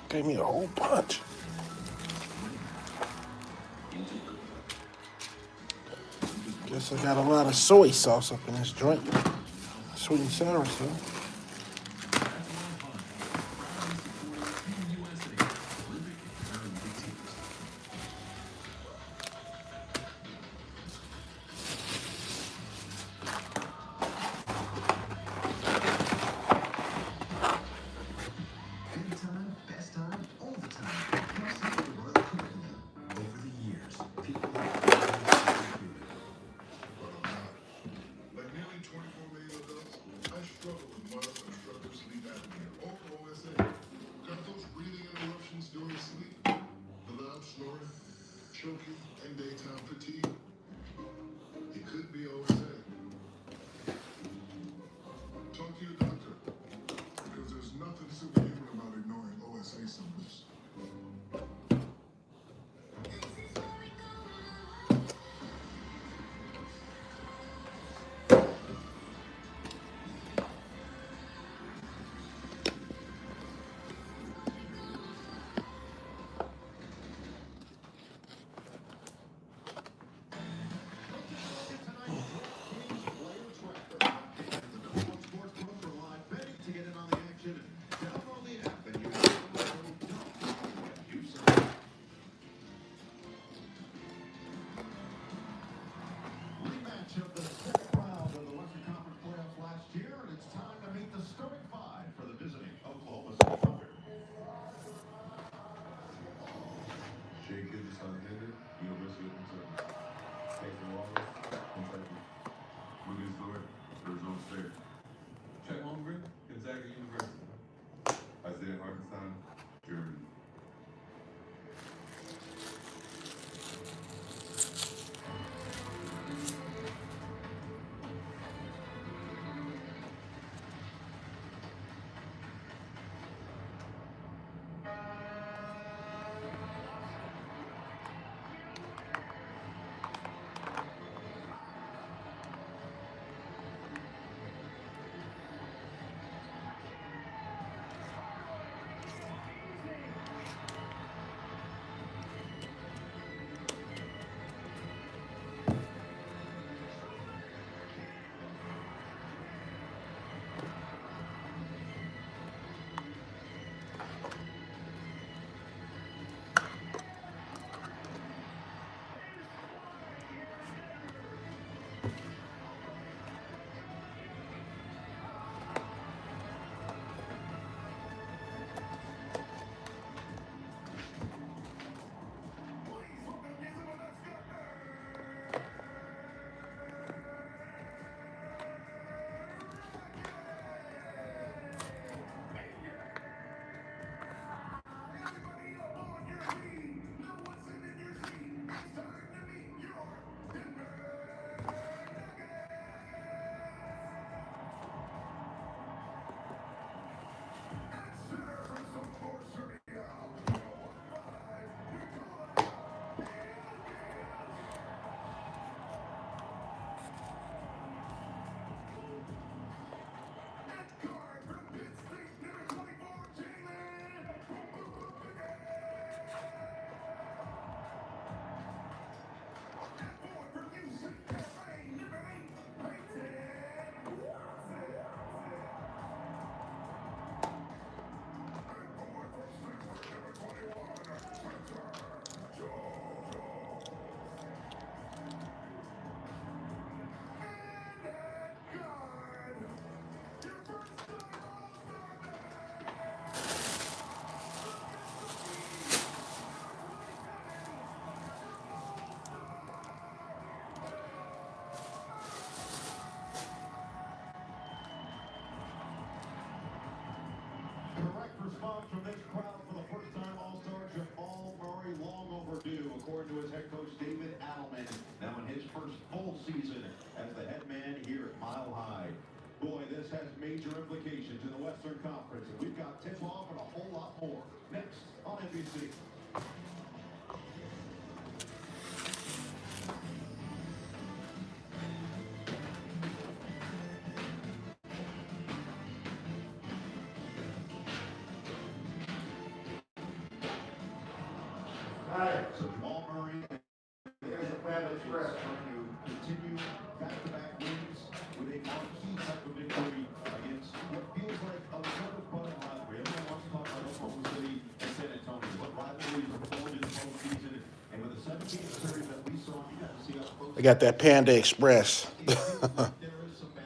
Gave me a whole bunch. Guess I got a lot of soy sauce up in this joint. Sweet and sour sauce. Choking and daytime fatigue. It could be OSA. Talk to your doctor, because there's nothing superhuman about ignoring OSA symptoms. Of the second round of the Western Conference playoffs last year, and it's time to meet the starting five for the visiting Oklahoma City Thunder. Shea Gilgeous Alexander, University of Kentucky. Casey Wallace, Kentucky. Lucas Dort, Arizona State. Chet Holmgren, Gonzaga University. Isaiah Hartenstein, Germany. Response from this crowd for the first time, All-Star Jamal Murray, long overdue, according to his head coach David Adelman, now in his first full season as the head man here at Mile High. Boy, this has major implications in the Western Conference, and we've got tip-off and a whole lot more next on NBC. So Jamal Murray continue back-to-back wins with a marquee type of victory against what feels like a sort of budding rivalry. Everyone wants to talk about Oklahoma City and San Antonio. What rivalries are formed in the postseason, and with the 17 series that we saw, you got to see up close. I got that Panda Express.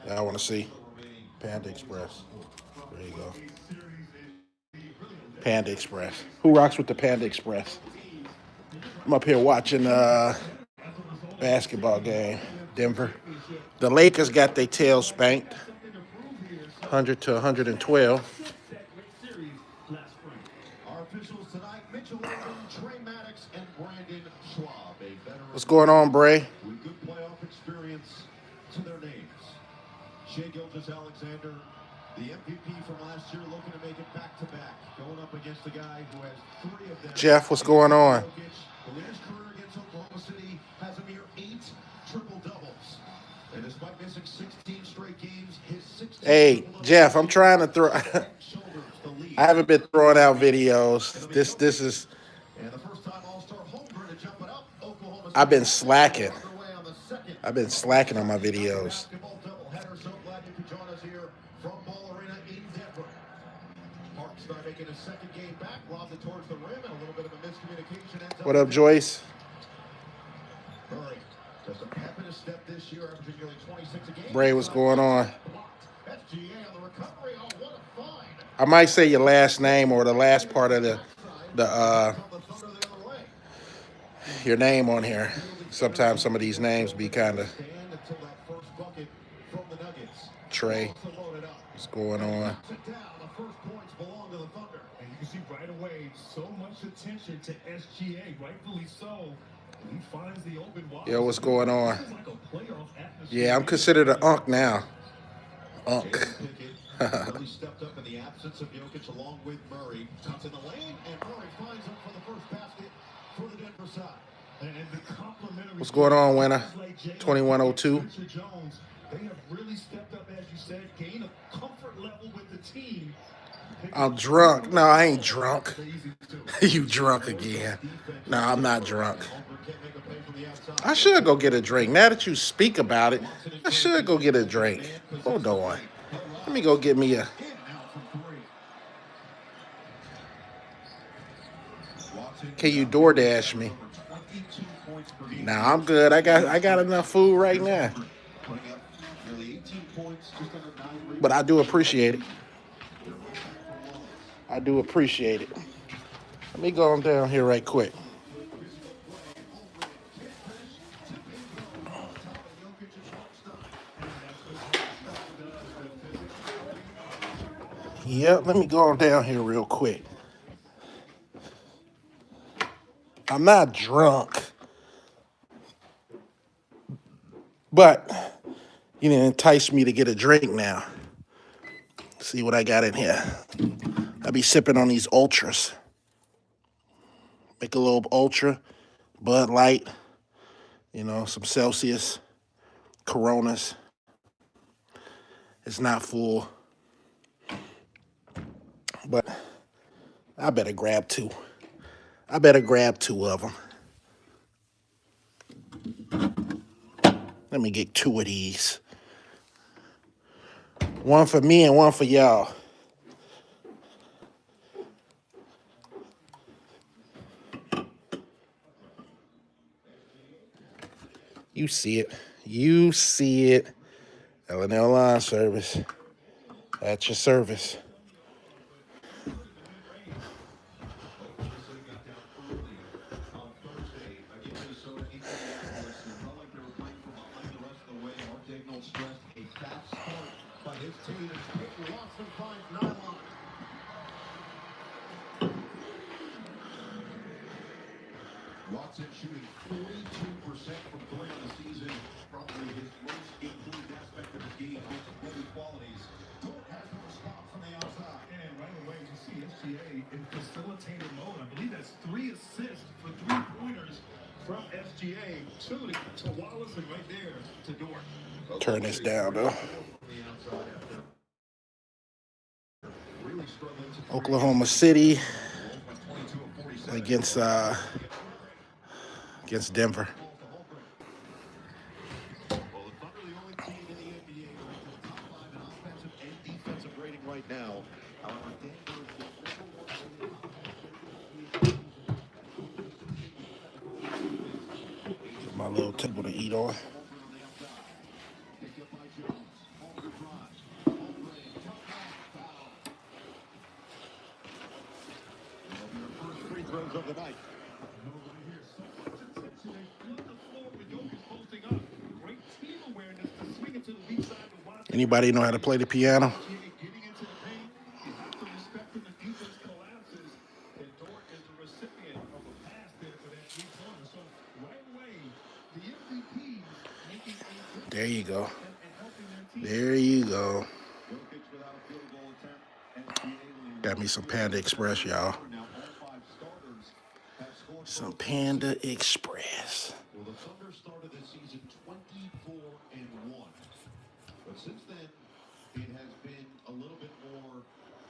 I want to see Panda Express. There you go. Panda Express. Who rocks with the Panda Express? I'm up here watching basketball game. Denver. The Lakers got their tail spanked, 100 to 112. Our officials tonight, Mitchell Irvin, Trey Maddox, and Brandon Schwab, a veteran. What's going on, Bray? With good playoff experience to their names. Shai Gilgeous-Alexander, the MVP from last year, looking to make it back-to-back, going up against a guy who has 3 of them. Jeff, what's going on? Who in his career against Oklahoma City has a mere 8 triple-doubles. And despite missing 16 straight games, his 16 Hey, Jeff, I'm trying to throw. I haven't been throwing out videos. This is. And the first time All-Star Holmgren to jump it up, Oklahoma City. I've been slacking. I've been slacking on my videos. So glad you could join us here from Ball Arena in Denver. Parks not making a second game back, lobbed it towards the rim, and a little bit of a miscommunication. What up, Joyce? Murray, just a pep in his step this year, averaging nearly 26 a game. Bray, what's going on? That's GA on the recovery. Oh, what a find. I might say your last name or the last part of your name on here. Sometimes some of these names be kind of. Trey, what's going on? And you can see right away so much attention to SGA, rightfully so. He finds the open wide. Yo, what's going on? Yeah, I'm considered an unk now. Unk. Really stepped up in the absence of Jokic along with Murray. Cuts in the lane, and Murray finds him for the first basket for the Denver side. What's going on, winner? 2102. They have really stepped up, as you said, gain a comfort level with the team. I'm drunk. No, I ain't drunk. You drunk again. No, I'm not drunk. I should go get a drink. Now that you speak about it, I should go get a drink. Hold on. Let me go get me a... Can you DoorDash me? Nah, I'm good. I got enough food right now. But I do appreciate it. I do appreciate it. Let me go on down here right quick. Yep, let me go on down here real quick. I'm not drunk. But you didn't entice me to get a drink now. See what I got in here. I'll be sipping on these ultras. Make a little ultra, Bud Light, you know, some Celsius, Coronas. It's not full, but I better grab 2. I better grab 2 of them. Let me get 2 of these. One for me and one for y'all. You see it. You see it. L&L LAWN SERVICE. At your service. Watson shooting 42% from 3 on the season, probably his most improved aspect of his game, most improved qualities. Dort has the response from the outside. And right away, you see SGA in facilitator mode. I believe that's 3 assists for 3-pointers from SGA. 2 to Wallace, and right there to Dort. Turn this down, though. Oklahoma City against against Denver. Well, the Thunder are the only team in the NBA ranked in the top 5 in offensive and defensive rating right now. However, Denver is the number 1 rated offensive. My little table to eat on. Picked up by Jones. Holmgren drives. Holmgren, top off, foul. That'll be our first free throws of the night. Anybody know how to play the piano? There you go. There you go. Got me some Panda Express, y'all. Some Panda Express. Well, the Thunder started the season 24-1. But since then, it has been a little bit more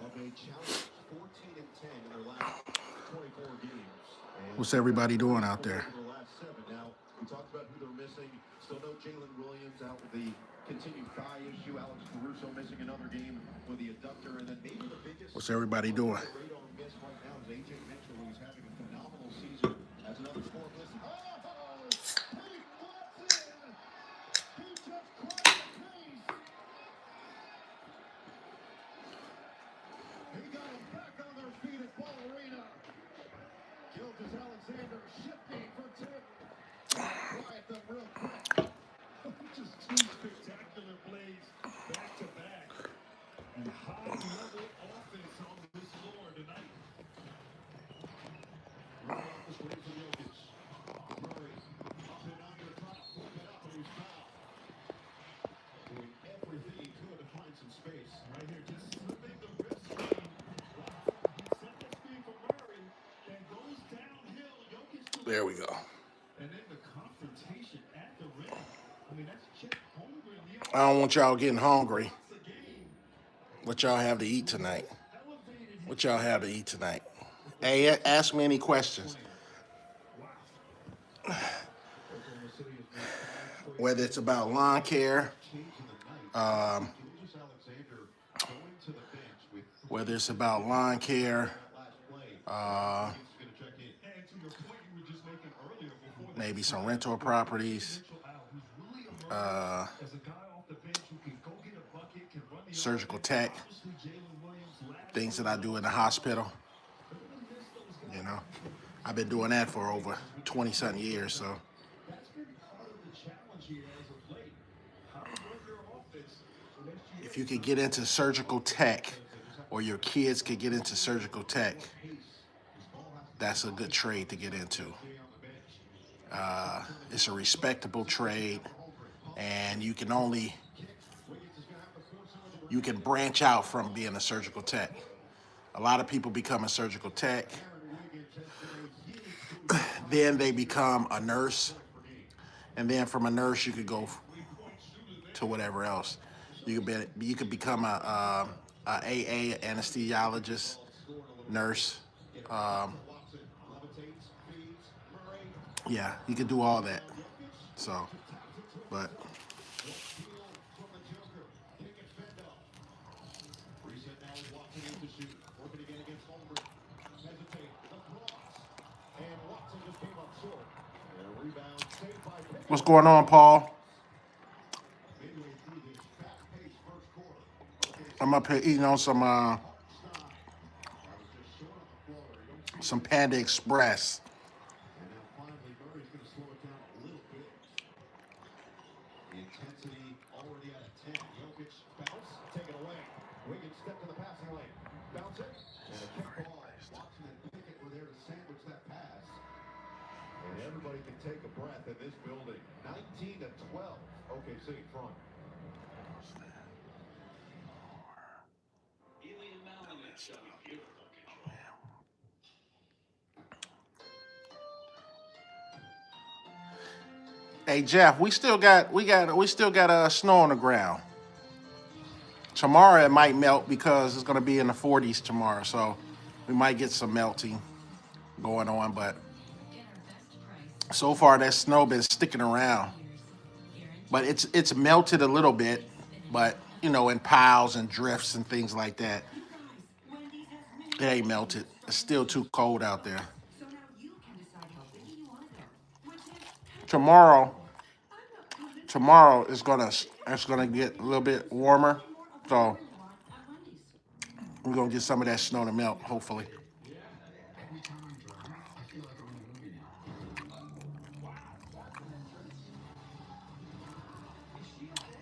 of a challenge. 14-10 in their last 24 games. And What's everybody doing out there? their last 7. Now, we talked about who they're missing. Still no Jalen Williams out with the continued thigh issue. Alex Caruso missing another game with the adductor. And then maybe the biggest What's everybody doing? radar miss right now is A.J. Mitchell, who's having a phenomenal season as another score list. Oh! He wants in! He just cracked the case! He got them back on their feet at Ball Arena. Gildas Alexander shifting for two. Quiet them real quick. Just two spectacular plays back to back. And high-level offense on this floor tonight. Right off the screens of Jokic. Murray up and under the top, flip it up, and he's fouled. Doing everything he could to find some space. Right here, just slipping the wrist screen. He set the screen for Murray and goes downhill. Jokic to There we go. and then the confrontation at the rim. I mean, that's Chet Holmgren. I don't want y'all getting hungry. The game What y'all have to eat tonight? elevated What y'all have to eat tonight? Hey, ask me any questions. Whether it's about lawn care, Gildas Alexander going to the bench with whether it's about lawn care, last play. uh, He's going to check in. And to your point you were just making earlier before the maybe some rental properties, Mitchell out, who's really emerged uh, as a guy off the bench who can go get a bucket, can run the surgical offense. tech, Obviously, Jalen Williams last things that I do in the hospital. You know, I've been doing that for over 20-something years, so. That's been part of the challenge here as of late. How to run your offense so that you If you could get into surgical tech, or your kids could get into surgical tech, that's a good trade to get into. It's a respectable trade, and you can branch out from being a surgical tech. A lot of people become a surgical tech, then they become a nurse, and then from a nurse you could go to whatever else. You could become a AA anesthesiologist, nurse. Yeah, you could do all that. So, but Reset now is Watson in to shoot. Working again against Holmgren. Hesitate. Lacrosse. And Watson just came up short. And a rebound saved by Pickett. what's going on, Paul? Midway through this fast-paced first quarter. I'm up here eating on some That was just short on the floor. You don't see. some Panda Express. And now finally Murray's going to slow it down a little bit. The intensity already at a 10. Jokic bounce. Take it away. Wiggins step to the passing lane. Bounce it. And a kick ball. Watson and Pickett were there to sandwich that pass. And everybody can take a breath in this building. 19-12. OKC in front. Hey Jeff, we still got snow on the ground. Tomorrow it might melt because it's gonna be in the 40s tomorrow, so we might get some melting going on. But So far, that snow been sticking around, but it's melted a little bit, but you know, in piles and drifts and things like that. It ain't melted. It's still too cold out there. Tomorrow, tomorrow is gonna it's gonna get a little bit warmer, so we're gonna get some of that snow to melt, hopefully.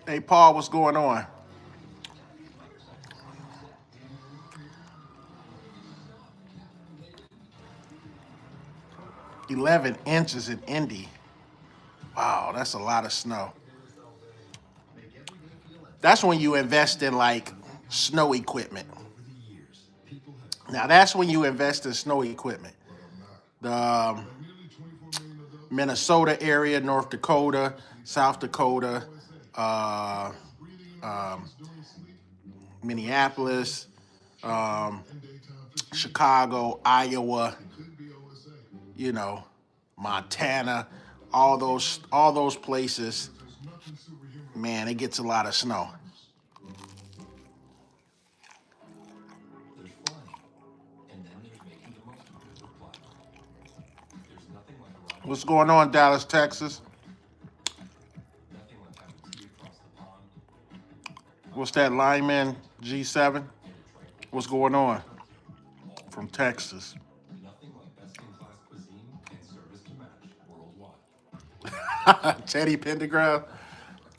Hey, Paul, what's going on? 11 inches in Indy. Wow, that's a lot of snow. That's when you invest in like snow equipment. Now that's when you invest in snow equipment. The Minnesota area, North Dakota, South Dakota, uh, um, Minneapolis, um, Chicago, Iowa, you know, Montana, all those places, man, it gets a lot of snow. What's going on, Dallas, Texas? What's that, lineman G7? What's going on from Texas? Teddy Pendergrass?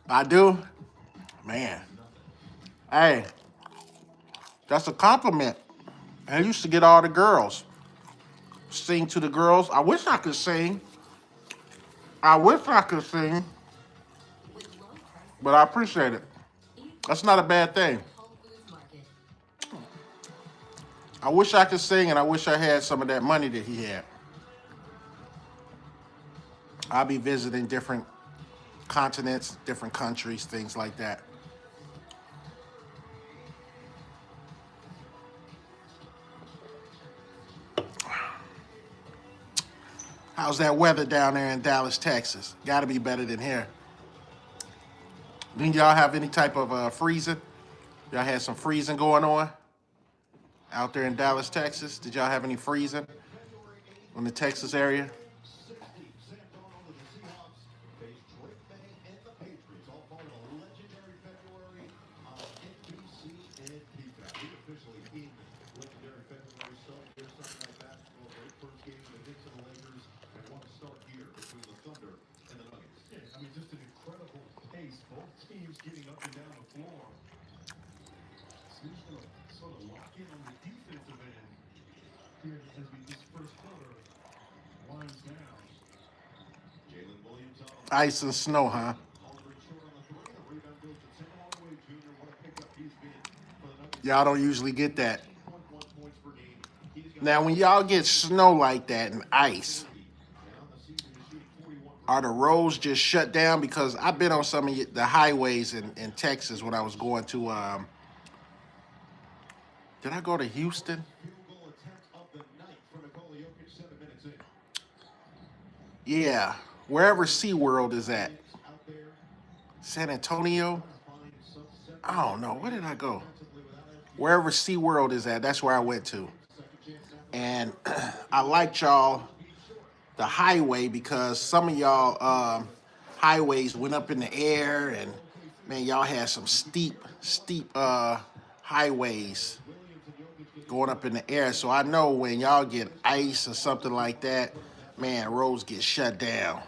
I do? Man. Hey, that's a compliment. I used to get all the girls. Sing to the girls. I wish I could sing. I wish I could sing, but I appreciate it. That's not a bad thing. I wish I could sing, and I wish I had some of that money that he had. I'll be visiting different continents, different countries, things like that. How's that weather down there in Dallas, Texas? Got to be better than here. Didn't y'all have any type of freezing? Y'all had some freezing going on out there in Dallas, Texas? Did y'all have any freezing in the Texas area? Just an incredible pace. Both teams getting up and down the floor. So he's going to sort of lock in on the defensive end here as we this first quarter winds down. Ice and snow, huh? Y'all don't usually get that. Now, when y'all get snow like that and ice, are the roads just shut down? Because I've been on some of the highways in Texas when I was going to, did I go to Houston? Yeah, wherever SeaWorld is at. San Antonio? I don't know. Where did I go? Wherever SeaWorld is at, that's where I went to. And I liked y'all, the highway, because some of y'all highways went up in the air, and man, y'all had some steep highways going up in the air. So I know when y'all get ice or something like that, man, roads get shut down.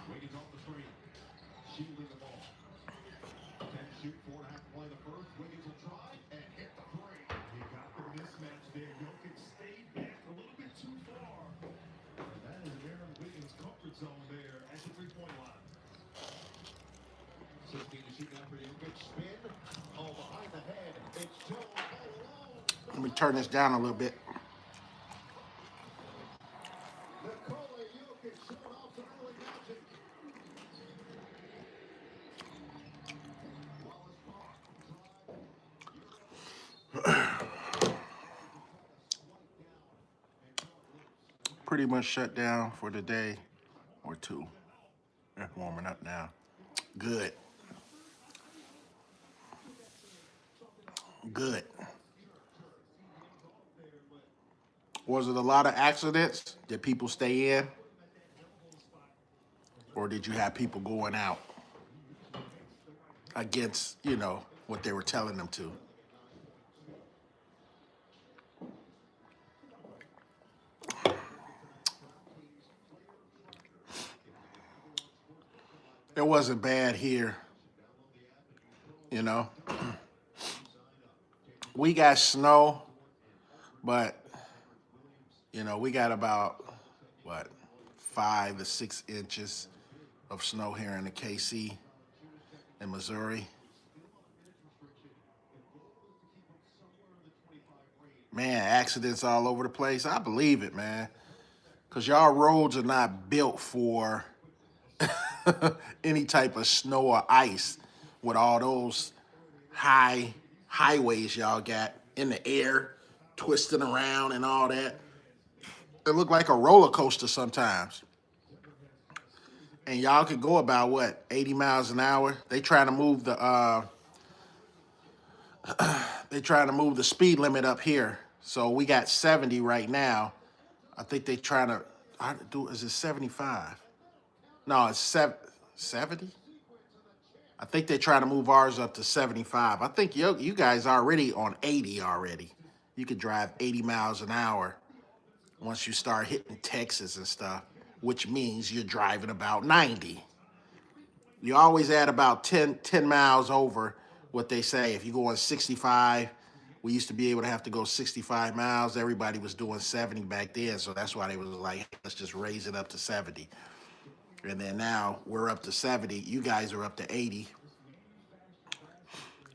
Let me turn this down a little bit. Pretty much shut down for the day or two. It's warming up now. Good. Good. Was it a lot of accidents? Did people stay in? Or did you have people going out against, what they were telling them to? It wasn't bad here, you know. We got snow, but, we got about, what, 5 to 6 inches of snow here in the KC in Missouri. Man, accidents all over the place. I believe it, man. Because y'all roads are not built for any type of snow or ice with all those highways y'all got in the air, twisting around and all that. It look like a roller coaster sometimes. And y'all could go about what, 80 miles an hour? They trying to move the speed limit up here. So we got 70 right now. I think they trying to is it 75? No, it's 70. I think they're trying to move ours up to 75. I think you guys already on 80 already. You could drive 80 miles an hour once you start hitting Texas and stuff, which means you're driving about 90. You always add about 10 miles over what they say. If you go on 65, we used to be able to have to go 65 miles. Everybody was doing 70 back then, so that's why they was like, hey, let's just raise it up to 70. And then now we're up to 70. You guys are up to 80.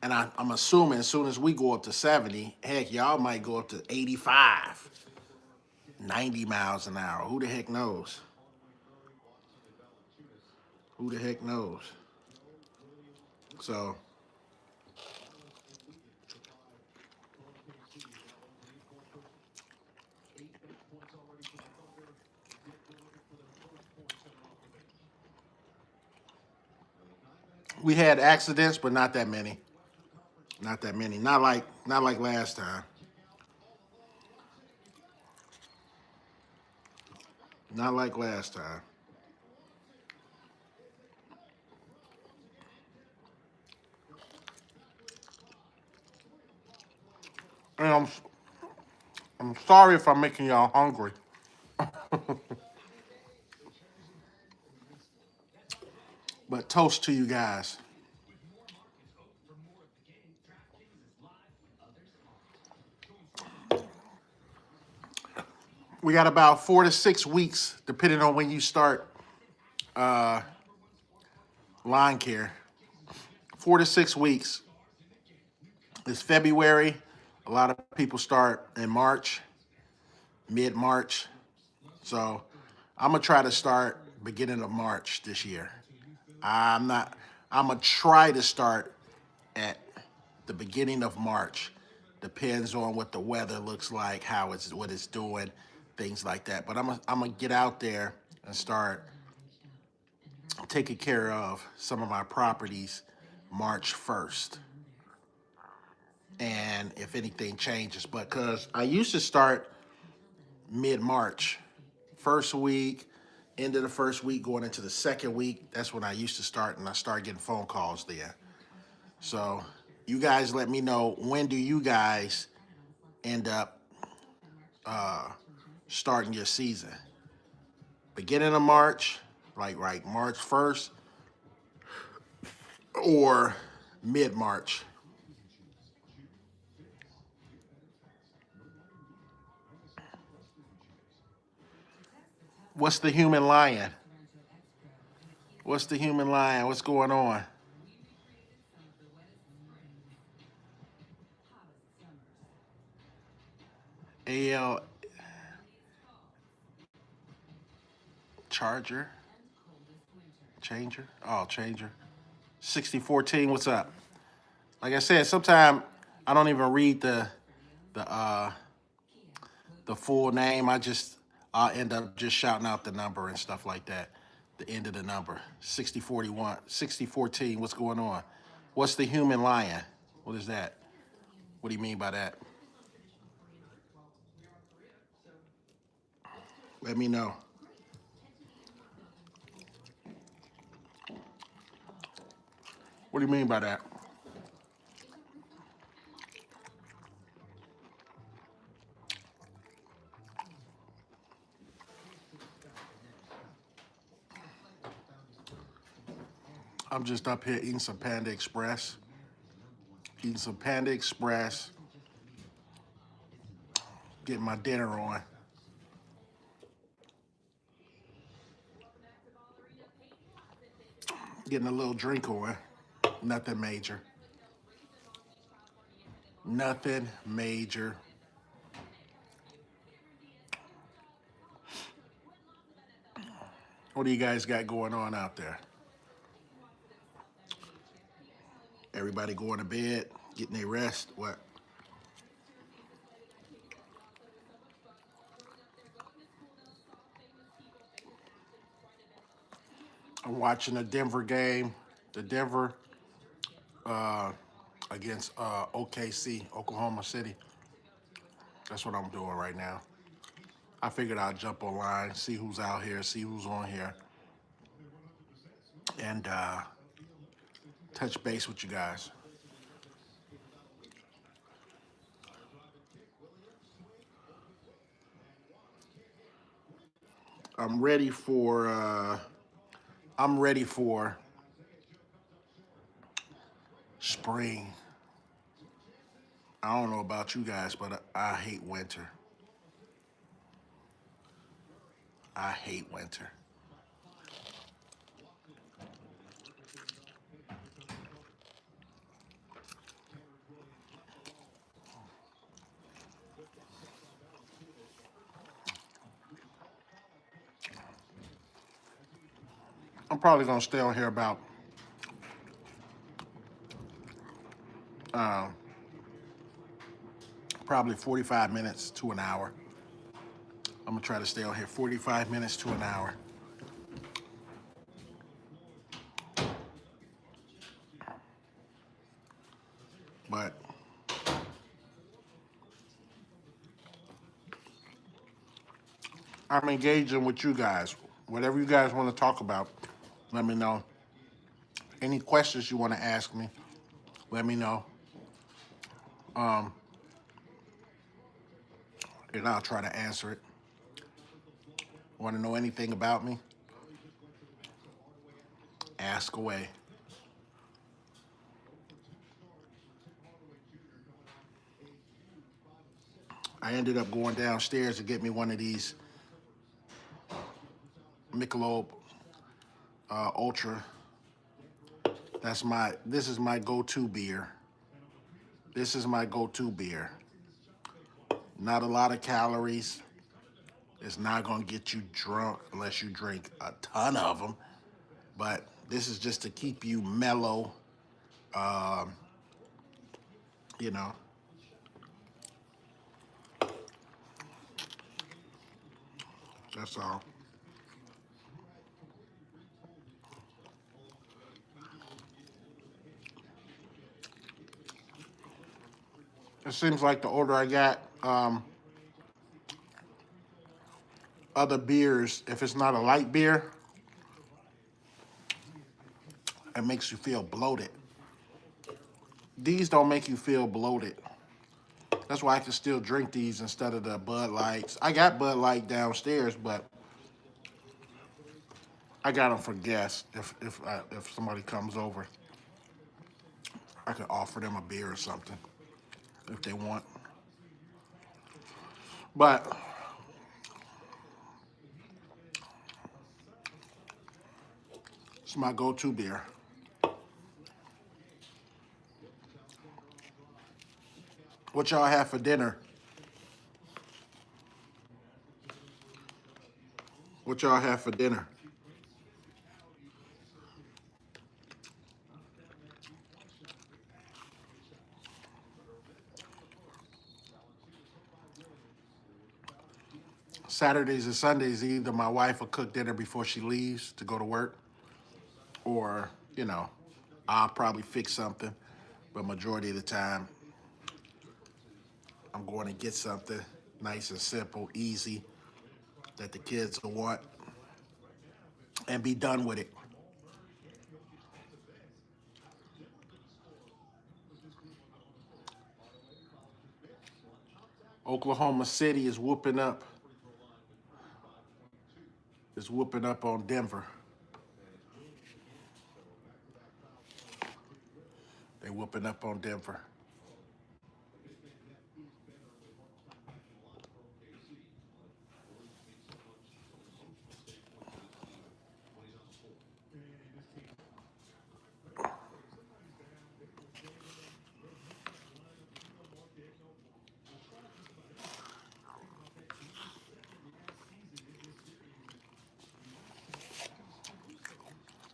And I'm assuming as soon as we go up to 70, heck, y'all might go up to 85, 90 miles an hour. Who the heck knows? Who the heck knows? So we had accidents, but not that many. Not that many. Not like last time. Not like last time. And I'm sorry if I'm making y'all hungry. But toast to you guys. We got about 4 to 6 weeks, depending on when you start lawn care. 4 to 6 weeks. It's February. A lot of people start in March, mid-March. So I'm gonna try to start beginning of March this year. I'm gonna try to start at the beginning of March. Depends on what the weather looks like, what it's doing, things like that. But I'm gonna get out there and start taking care of some of my properties March 1st. And if anything changes, but because I used to start mid-March, first week, end of the first week, going into the second week, that's when I used to start, and I started getting phone calls there. So you guys let me know, when do you guys end up starting your season? Beginning of March, like right March 1st, or mid-March? What's the human lion? What's the human lion? What's going on? AL Charger? Changer? Oh, Changer. 6014, what's up? Like I said, sometimes I don't even read the uh the full name. I'll end up just shouting out the number and stuff like that. The end of the number. 6041, 6014. What's going on? What's the human lion? What is that? What do you mean by that? Let me know. What do you mean by that? I'm just up here eating some Panda Express. Eating some Panda Express. Getting my dinner on. Getting a little drink on. Nothing major. Nothing major. What do you guys got going on out there? Everybody going to bed, getting their rest? What? I'm watching the Denver game. The Denver against OKC, Oklahoma City. That's what I'm doing right now. I figured I'd jump online, see who's out here, see who's on here, and touch base with you guys. I'm ready for spring. I don't know about you guys, but I hate winter. I hate winter. I'm probably gonna stay on here about probably 45 minutes to an hour. I'm gonna try to stay on here 45 minutes to an hour. But I'm engaging with you guys. Whatever you guys want to talk about, let me know. Any questions you want to ask me, let me know. And I'll try to answer it. Want to know anything about me? Ask away. I ended up going downstairs to get me one of these Michelob Ultra. This is my go-to beer. This is my go-to beer. Not a lot of calories. It's not gonna get you drunk unless you drink a ton of them. But this is just to keep you mellow, you know. That's all. It seems like the older I got, other beers, if it's not a light beer, it makes you feel bloated. These don't make you feel bloated. That's why I can still drink these instead of the Bud Lights. I got Bud Light downstairs, but I got them for guests. If somebody comes over, I could offer them a beer or something if they want. But it's my go-to beer. What y'all have for dinner? What y'all have for dinner? Saturdays and Sundays, either my wife will cook dinner before she leaves to go to work, or, I'll probably fix something. But majority of the time, I'm going to get something nice and simple, easy, that the kids will want, and be done with it. Oklahoma City is whooping up. Is whooping up on Denver. They whooping up on Denver.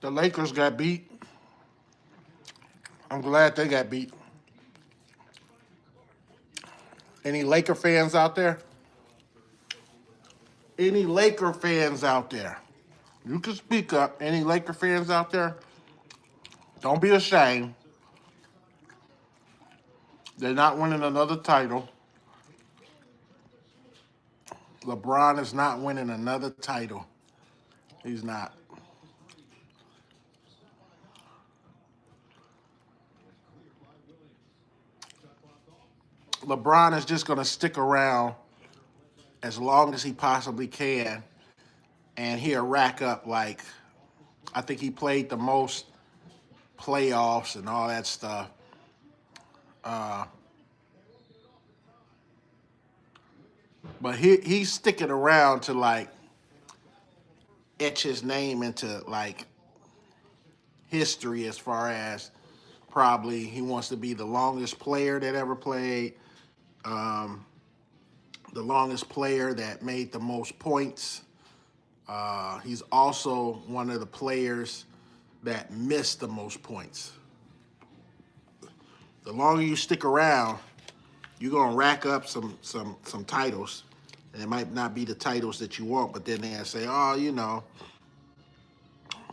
The Lakers got beat. I'm glad they got beat. Any Laker fans out there? Any Laker fans out there? You can speak up. Any Laker fans out there? Don't be ashamed. They're not winning another title. LeBron is not winning another title. He's not. LeBron is just going to stick around as long as he possibly can, and he'll rack up, like, I think he played the most playoffs and all that stuff. But he's sticking around to, like, etch his name into, like, history, as far as probably he wants to be the longest player that ever played, the longest player that made the most points. He's also one of the players that missed the most points. The longer you stick around, you're gonna rack up some titles. And it might not be the titles that you want, but then they'll say, oh,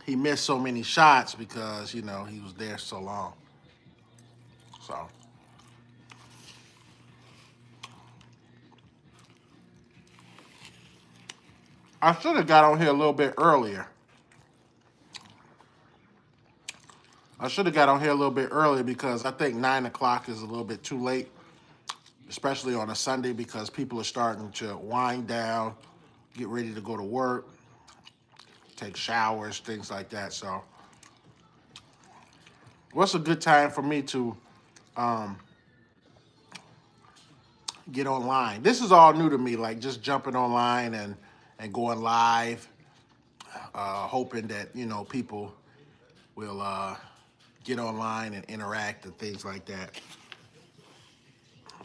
he missed so many shots because, he was there so long. So I should have got on here a little bit earlier. Because I think 9 o'clock is a little bit too late, especially on a Sunday, because people are starting to wind down, get ready to go to work, take showers, things like that. So what's a good time for me to get online? This is all new to me, like just jumping online and going live, hoping that, people will get online and interact and things like that.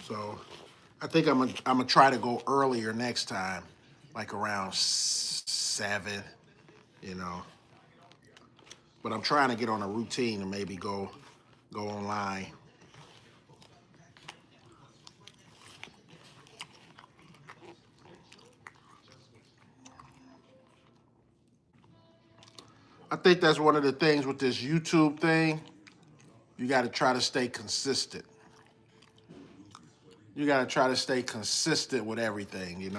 So I think I'm gonna try to go earlier next time, like around 7, But I'm trying to get on a routine and maybe go online. I think that's one of the things with this YouTube thing. You got to try to stay consistent. You got to try to stay consistent with everything,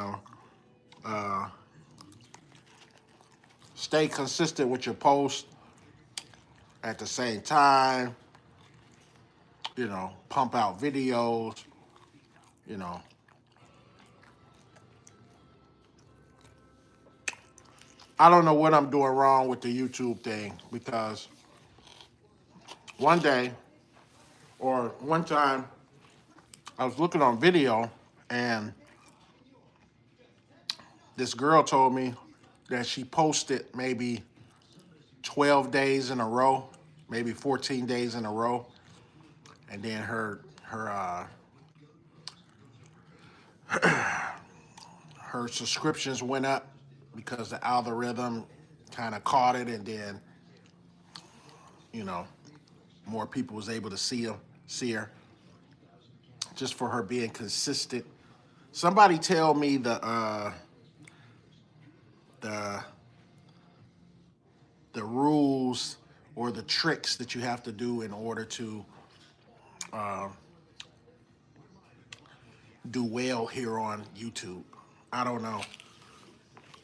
Stay consistent with your posts at the same time, pump out videos, I don't know what I'm doing wrong with the YouTube thing, because one time, I was looking on video, and this girl told me that she posted maybe 12 days in a row, maybe 14 days in a row, and then her subscriptions went up because the algorithm kind of caught it, and then more people was able to see her, just for her being consistent. Somebody tell me the the rules or the tricks that you have to do in order to do well here on YouTube. I don't know.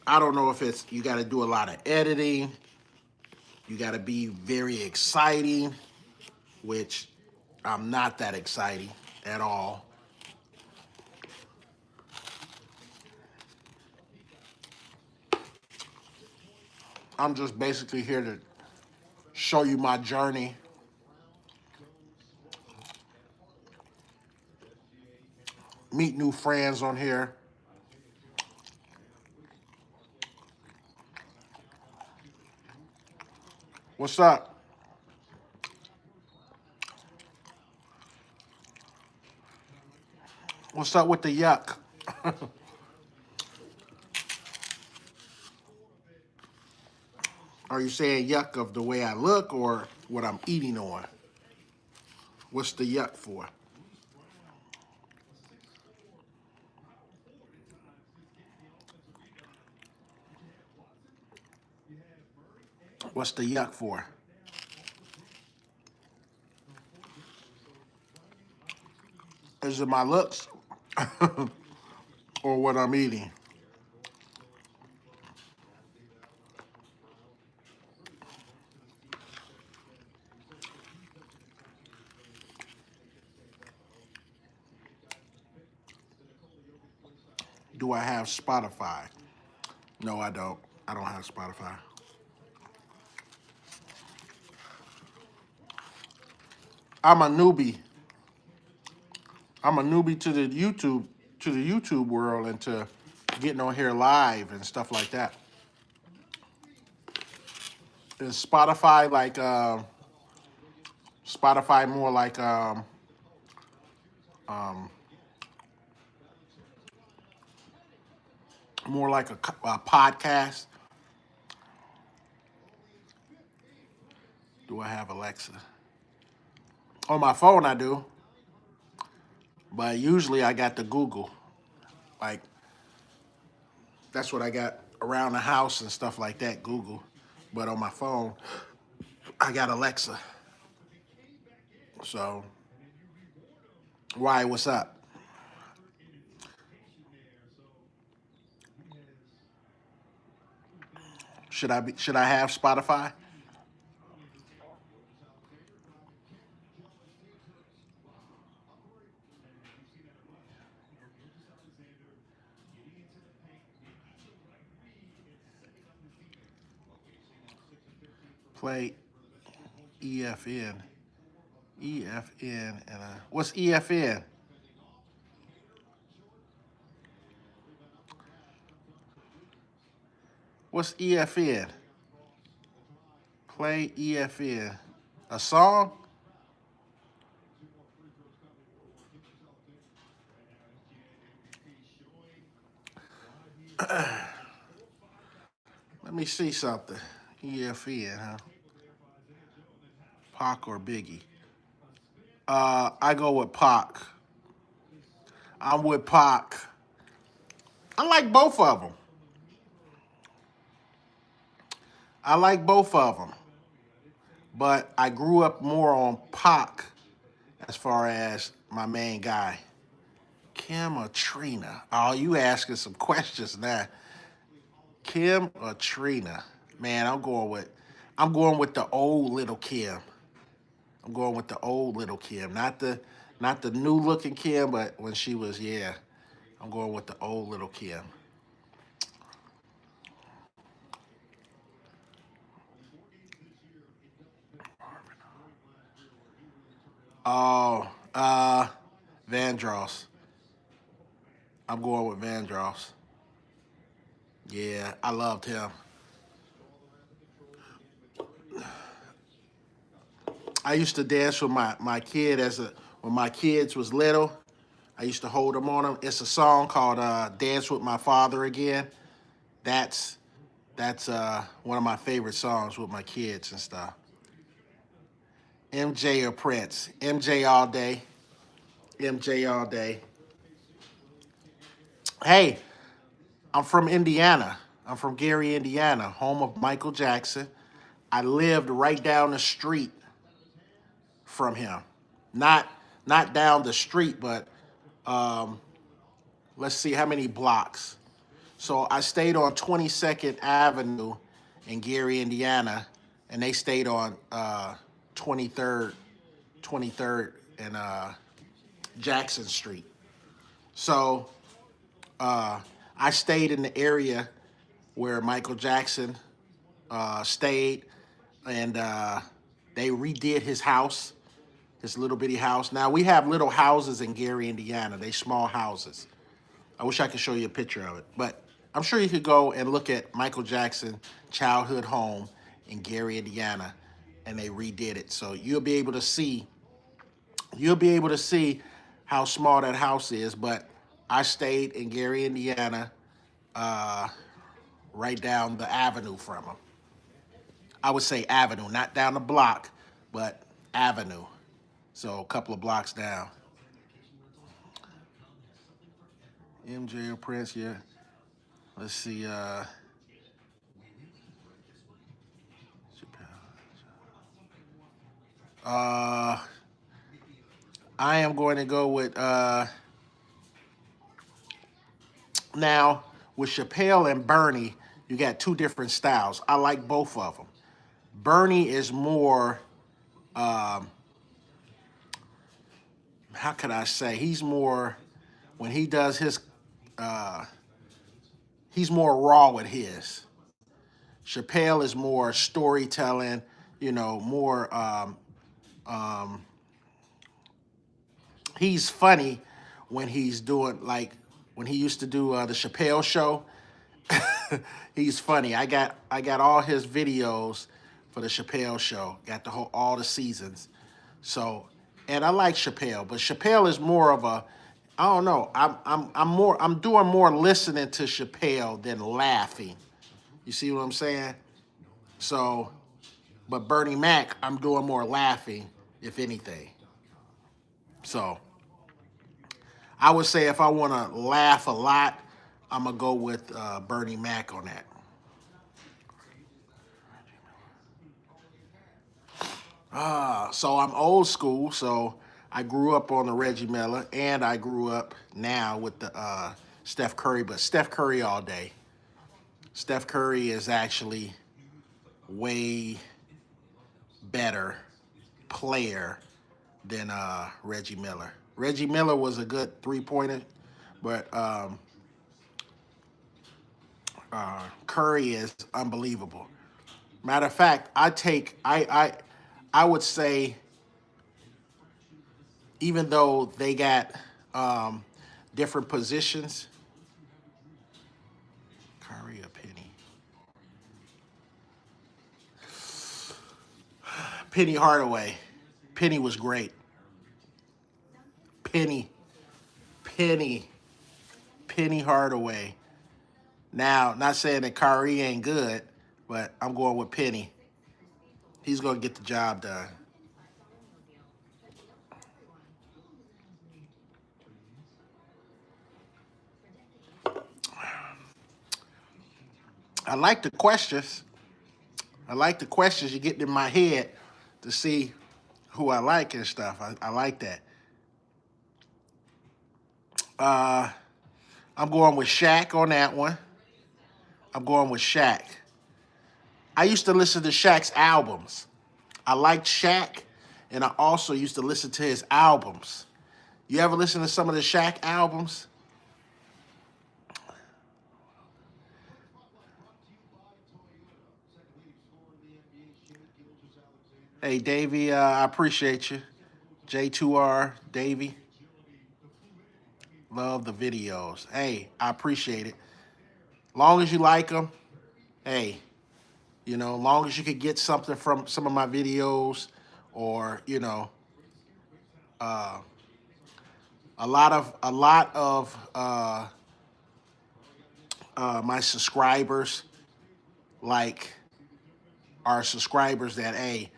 I don't know if it's you got to do a lot of editing. You got to be very exciting, which I'm not that exciting at all. I'm just basically here to show you my journey. Meet new friends on here. What's up? What's up with the yuck? Are you saying yuck of the way I look or what I'm eating on? What's the yuck for? What's the yuck for? Is it my looks or what I'm eating? Do I have Spotify? No, I don't. I don't have Spotify. I'm a newbie. I'm a newbie to the YouTube world and to getting on here live and stuff like that. Is Spotify like Spotify more like more like a podcast? Do I have Alexa? On my phone, I do, but usually I got the Google. Like that's what I got around the house and stuff like that. Google, but on my phone, I got Alexa. So, why? What's up? Should I have Spotify? Play EFN. EFN and what's EFN? What's EFN? Play EFN. A song? Let me see something. EFN, huh? Pac or Biggie? I go with Pac. I'm with Pac. I like both of them. I like both of them. But I grew up more on Pac as far as my main guy. Kim or Trina? Oh, you asking some questions now. Kim or Trina? Man, I'm going with the old little Kim. I'm going with the old little Kim, not the new looking Kim, but when she was, yeah. I'm going with the old little Kim. Oh, Vandross. I'm going with Vandross. Yeah, I loved him. I used to dance with my kid when my kids was little. I used to hold them on them. It's a song called "Dance with My Father Again." That's one of my favorite songs with my kids and stuff. MJ or Prince? MJ all day. MJ all day. Hey, I'm from Indiana. I'm from Gary, Indiana, home of Michael Jackson. I lived right down the street from him. Not not down the street, but let's see how many blocks. So I stayed on 22nd Avenue in Gary, Indiana, and they stayed on 23rd, 23rd and Jackson Street. So I stayed in the area where Michael Jackson stayed, and they redid his house, his little bitty house. Now we have little houses in Gary, Indiana. They small houses. I wish I could show you a picture of it, but I'm sure you could go and look at Michael Jackson childhood home in Gary, Indiana, and they redid it. So you'll be able to see how small that house is. But I stayed in Gary, Indiana, right down the avenue from him. I would say avenue, not down the block, but avenue. So a couple of blocks down. MJ or Prince, yeah. Let's see. Uh, I am going to go with now with Chappelle and Bernie. You got two different styles. I like both of them. Bernie is more. How could I say? He's more when he does his. He's more raw with his. Chappelle is more storytelling. More. He's funny when he's doing like when he used to do the Chappelle show. He's funny. I got all his videos for the Chappelle show. Got the whole all the seasons. So, and I like Chappelle, but Chappelle is more of a I don't know. I'm doing more listening to Chappelle than laughing. You see what I'm saying? So, but Bernie Mac, I'm doing more laughing, if anything. So, I would say if I want to laugh a lot, I'm gonna go with Bernie Mac on that. So I'm old school. So I grew up on the Reggie Miller, and I grew up now with the Steph Curry, but Steph Curry all day. Steph Curry is actually way better player than Reggie Miller. Reggie Miller was a good three-pointer, but Curry is unbelievable. Matter of fact, I would say even though they got different positions, Curry or Penny. Penny Hardaway. Penny was great. Penny, Penny, Penny Hardaway. Now, not saying that Kyrie ain't good, but I'm going with Penny. He's going to get the job done. I like the questions. I like the questions you get in my head to see who I like and stuff. I like that. I'm going with Shaq on that one. I'm going with Shaq. I used to listen to Shaq's albums. I liked Shaq, and I also used to listen to his albums. You ever listen to some of the Shaq albums? Hey, Davey, I appreciate you. J2R, Davey. Love the videos. Hey, I appreciate it. Long as you like them, hey, long as you could get something from some of my videos, or a lot of my subscribers like are subscribers that hey,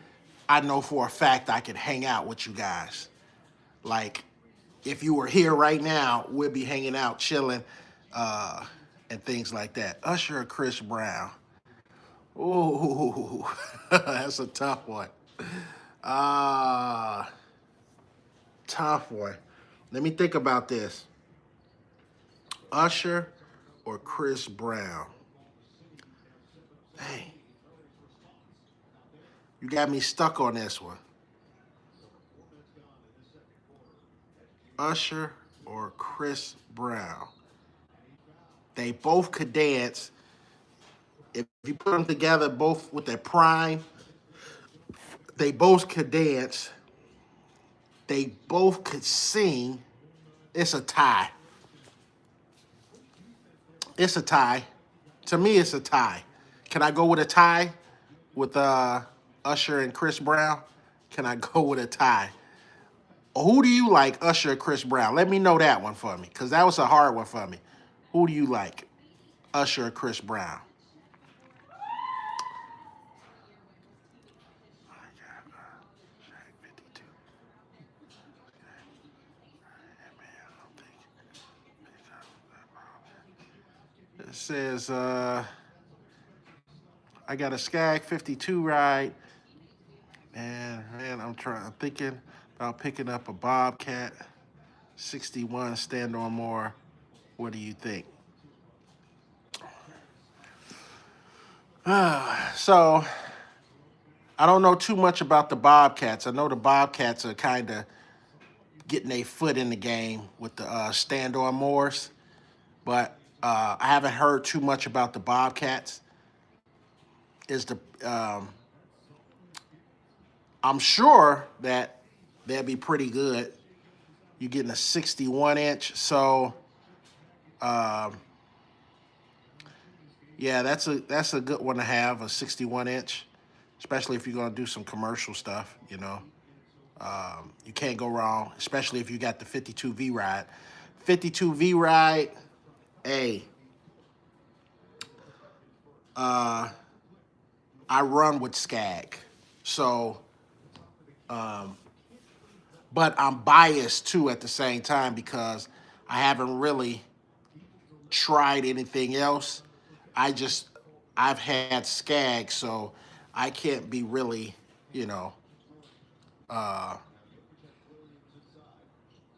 I know for a fact I could hang out with you guys. Like if you were here right now, we'd be hanging out, chilling, and things like that. Usher or Chris Brown? Ooh, that's a tough one. Uh, Tough one. Let me think about this. Usher or Chris Brown? Hey, you got me stuck on this one. Usher or Chris Brown? They both could dance. If you put them together, both with their prime, they both could dance. They both could sing. It's a tie. It's a tie. To me, it's a tie. Can I go with a tie with Usher and Chris Brown? Can I go with a tie? Who do you like, Usher or Chris Brown? Let me know that one for me, because that was a hard one for me. Who do you like, Usher or Chris Brown? It says, I got a Skag 52 ride, and man, I'm thinking about picking up a Bobcat 61 stand on more. What do you think? So I don't know too much about the Bobcats. I know the Bobcats are kind of getting their foot in the game with the stand on mores, but I haven't heard too much about the Bobcats. Is the I'm sure that they'll be pretty good. You're getting a 61 inch, so yeah, that's a good one to have, a 61 inch, especially if you're gonna do some commercial stuff. You can't go wrong, especially if you got the 52 V ride. 52 V ride, hey, I run with Skag, so but I'm biased too at the same time because I haven't really tried anything else. I just I've had Skag, so I can't be really, you know,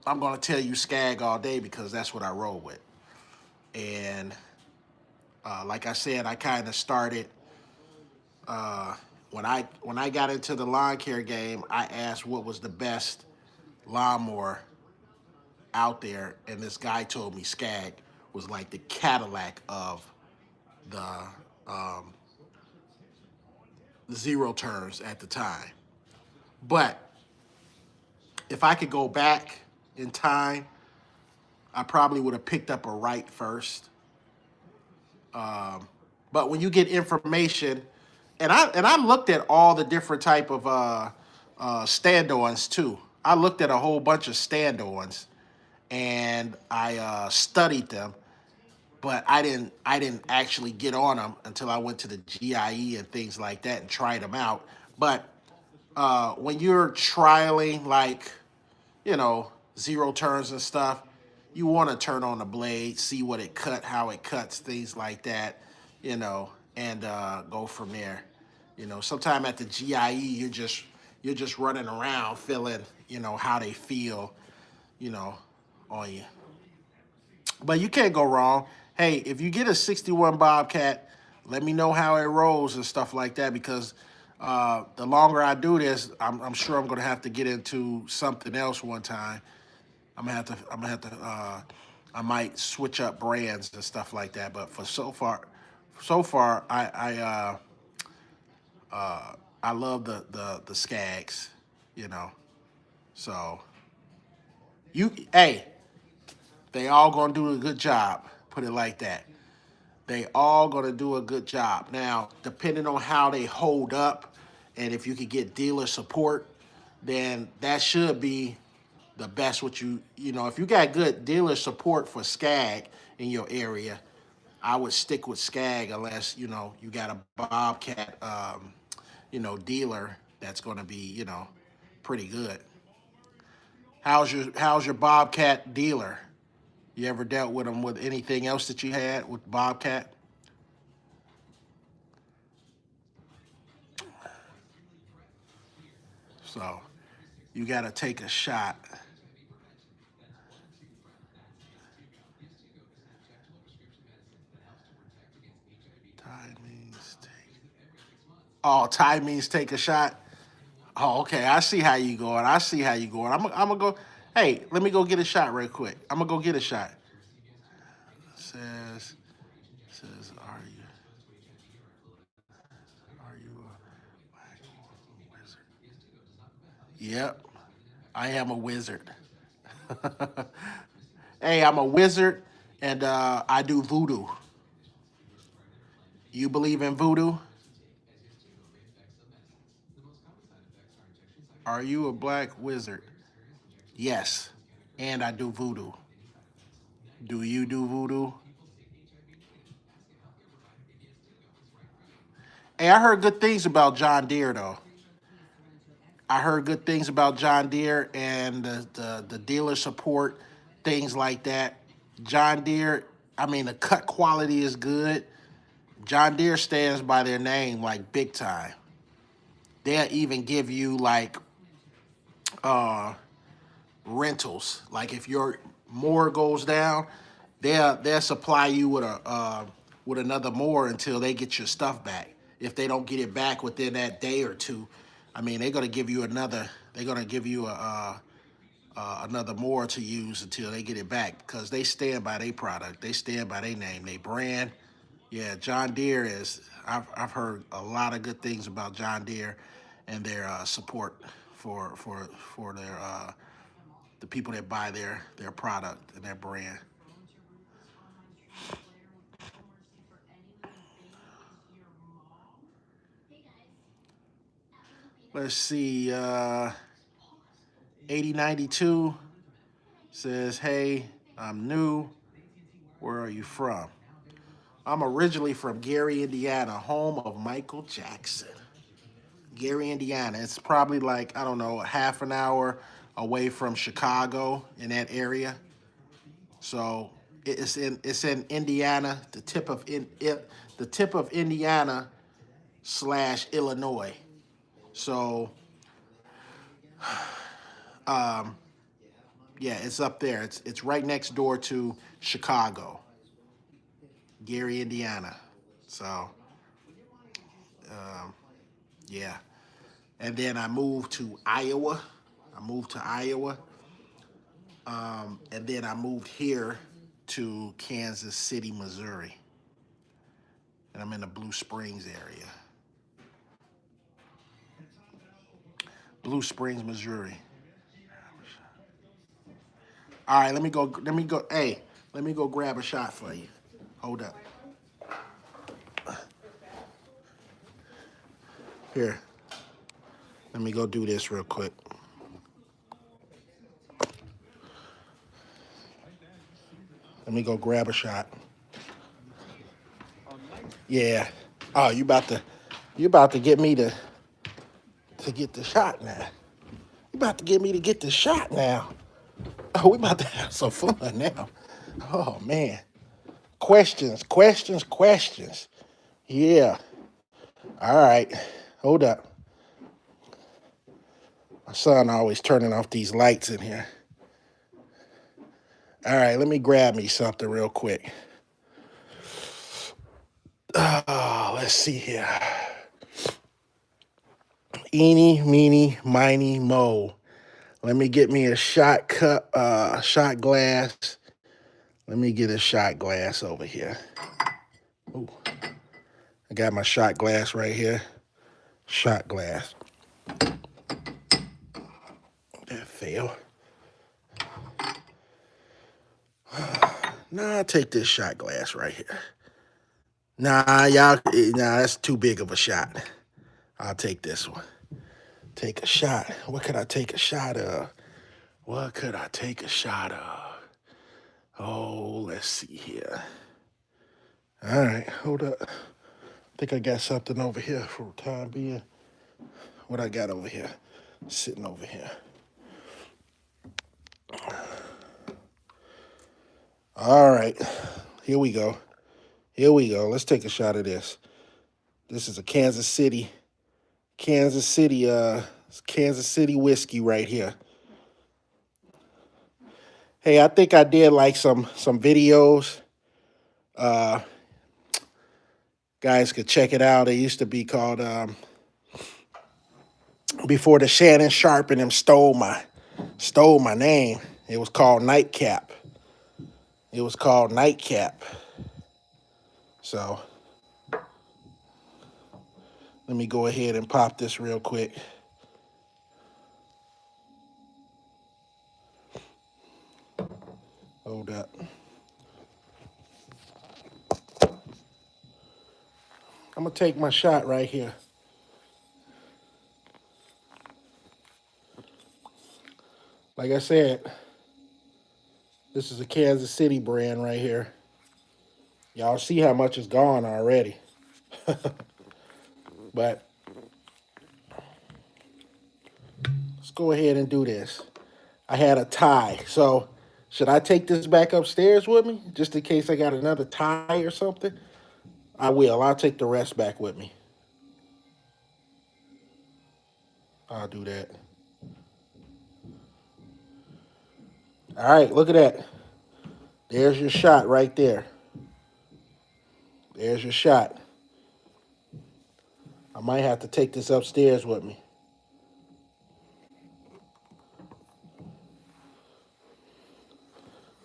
I'm gonna tell you Skag all day because that's what I roll with. And like I said, I kind of started when I got into the lawn care game. I asked what was the best lawnmower out there, and this guy told me Skag was like the Cadillac of the um, zero turns at the time. But if I could go back in time, I probably would have picked up a right first. But when you get information, and I looked at all the different type of stand-ons too. I looked at a whole bunch of stand-ons, and I studied them, but I didn't actually get on them until I went to the GIE and things like that and tried them out. But when you're trialing like zero turns and stuff, you want to turn on the blade, see what it cut, how it cuts, things like that, and go from there. Sometime at the GIE, you're just running around feeling, how they feel, you know, on you. But you can't go wrong. Hey, if you get a 61 Bobcat, let me know how it rolls and stuff like that because the longer I do this, I'm sure I'm gonna have to get into something else one time. I might switch up brands and stuff like that. But for so far, I love the Skags, you know. So hey, they all gonna do a good job. Put it like that. They all gonna do a good job. Now, depending on how they hold up, and if you could get dealer support, then that should be the best. If you got good dealer support for Skag in your area, I would stick with Skag unless you got a Bobcat, dealer that's gonna be pretty good. How's your Bobcat dealer? You ever dealt with them with anything else that you had with Bobcat? So you got to take a shot. Thai means take. Oh, Thai means take a shot. Oh, okay. I see how you going. I see how you going. I'm gonna go. Hey, let me go get a shot real quick. I'm gonna go get a shot. Says, are you a black wizard? Yep, I am a wizard. Hey, I'm a wizard, and I do voodoo. You believe in voodoo? Are you a black wizard? Yes, and I do voodoo. Do you do voodoo? Hey, I heard good things about John Deere though. I heard good things about John Deere and the dealer support, things like that. John Deere, I mean, the cut quality is good. John Deere stands by their name like big time. They'll even give you like uh, rentals. Like if your mower goes down, they'll supply you with another mower until they get your stuff back. If they don't get it back within that day or two, I mean they're gonna give you another. They're gonna give you another mower to use until they get it back because they stand by their product. They stand by their name, their brand. Yeah, John Deere is. I've heard a lot of good things about John Deere and their support for their the people that buy their product and their brand. Let's see. 8092 says, "Hey, I'm new. Where are you from?" I'm originally from Gary, Indiana, home of Michael Jackson. Gary, Indiana. It's probably like, I don't know, a half an hour away from Chicago in that area. So it's in Indiana, the tip of Indiana slash Illinois. So yeah, it's up there. It's right next door to Chicago, Gary, Indiana. So yeah, and then I moved to Iowa. I moved to Iowa, and then I moved here to Kansas City, Missouri, and I'm in the Blue Springs area. Blue Springs, Missouri. All right, let me go. Let me go. Hey, let me go grab a shot for you. Hold up. Here, let me go do this real quick. Let me go grab a shot. Yeah. Oh, you about to get me to get the shot now. You about to get me to get the shot now. Oh, we about to have some fun now. Oh man. Questions, questions, questions. Yeah. All right. Hold up. My son always turning off these lights in here. All right, let me grab me something real quick. Let's see here. Eeny, meeny, miny, mo. Let me get me a shot cup, shot glass. Let me get a shot glass over here. Ooh, I got my shot glass right here. Shot glass. That fell. Nah, I'll take this shot glass right here. Nah, that's too big of a shot. I'll take this one. Take a shot. What could I take a shot of? What could I take a shot of? Oh, let's see here. All right, hold up. I think I got something over here for the time being. What I got over here? Sitting over here. All right, here we go. Here we go. Let's take a shot of this. This is a Kansas City whiskey right here. Hey, I think I did like some videos. Uh, guys could check it out. It used to be called before the Shannon Sharp and them stole my name. It was called Nightcap. It was called Nightcap. So let me go ahead and pop this real quick. Hold up. I'm gonna take my shot right here. Like I said, this is a Kansas City brand right here. Y'all see how much is gone already. But let's go ahead and do this. I had a tie, so should I take this back upstairs with me just in case I got another tie or something? I will. I'll take the rest back with me. I'll do that. All right, look at that. There's your shot right there. There's your shot. I might have to take this upstairs with me.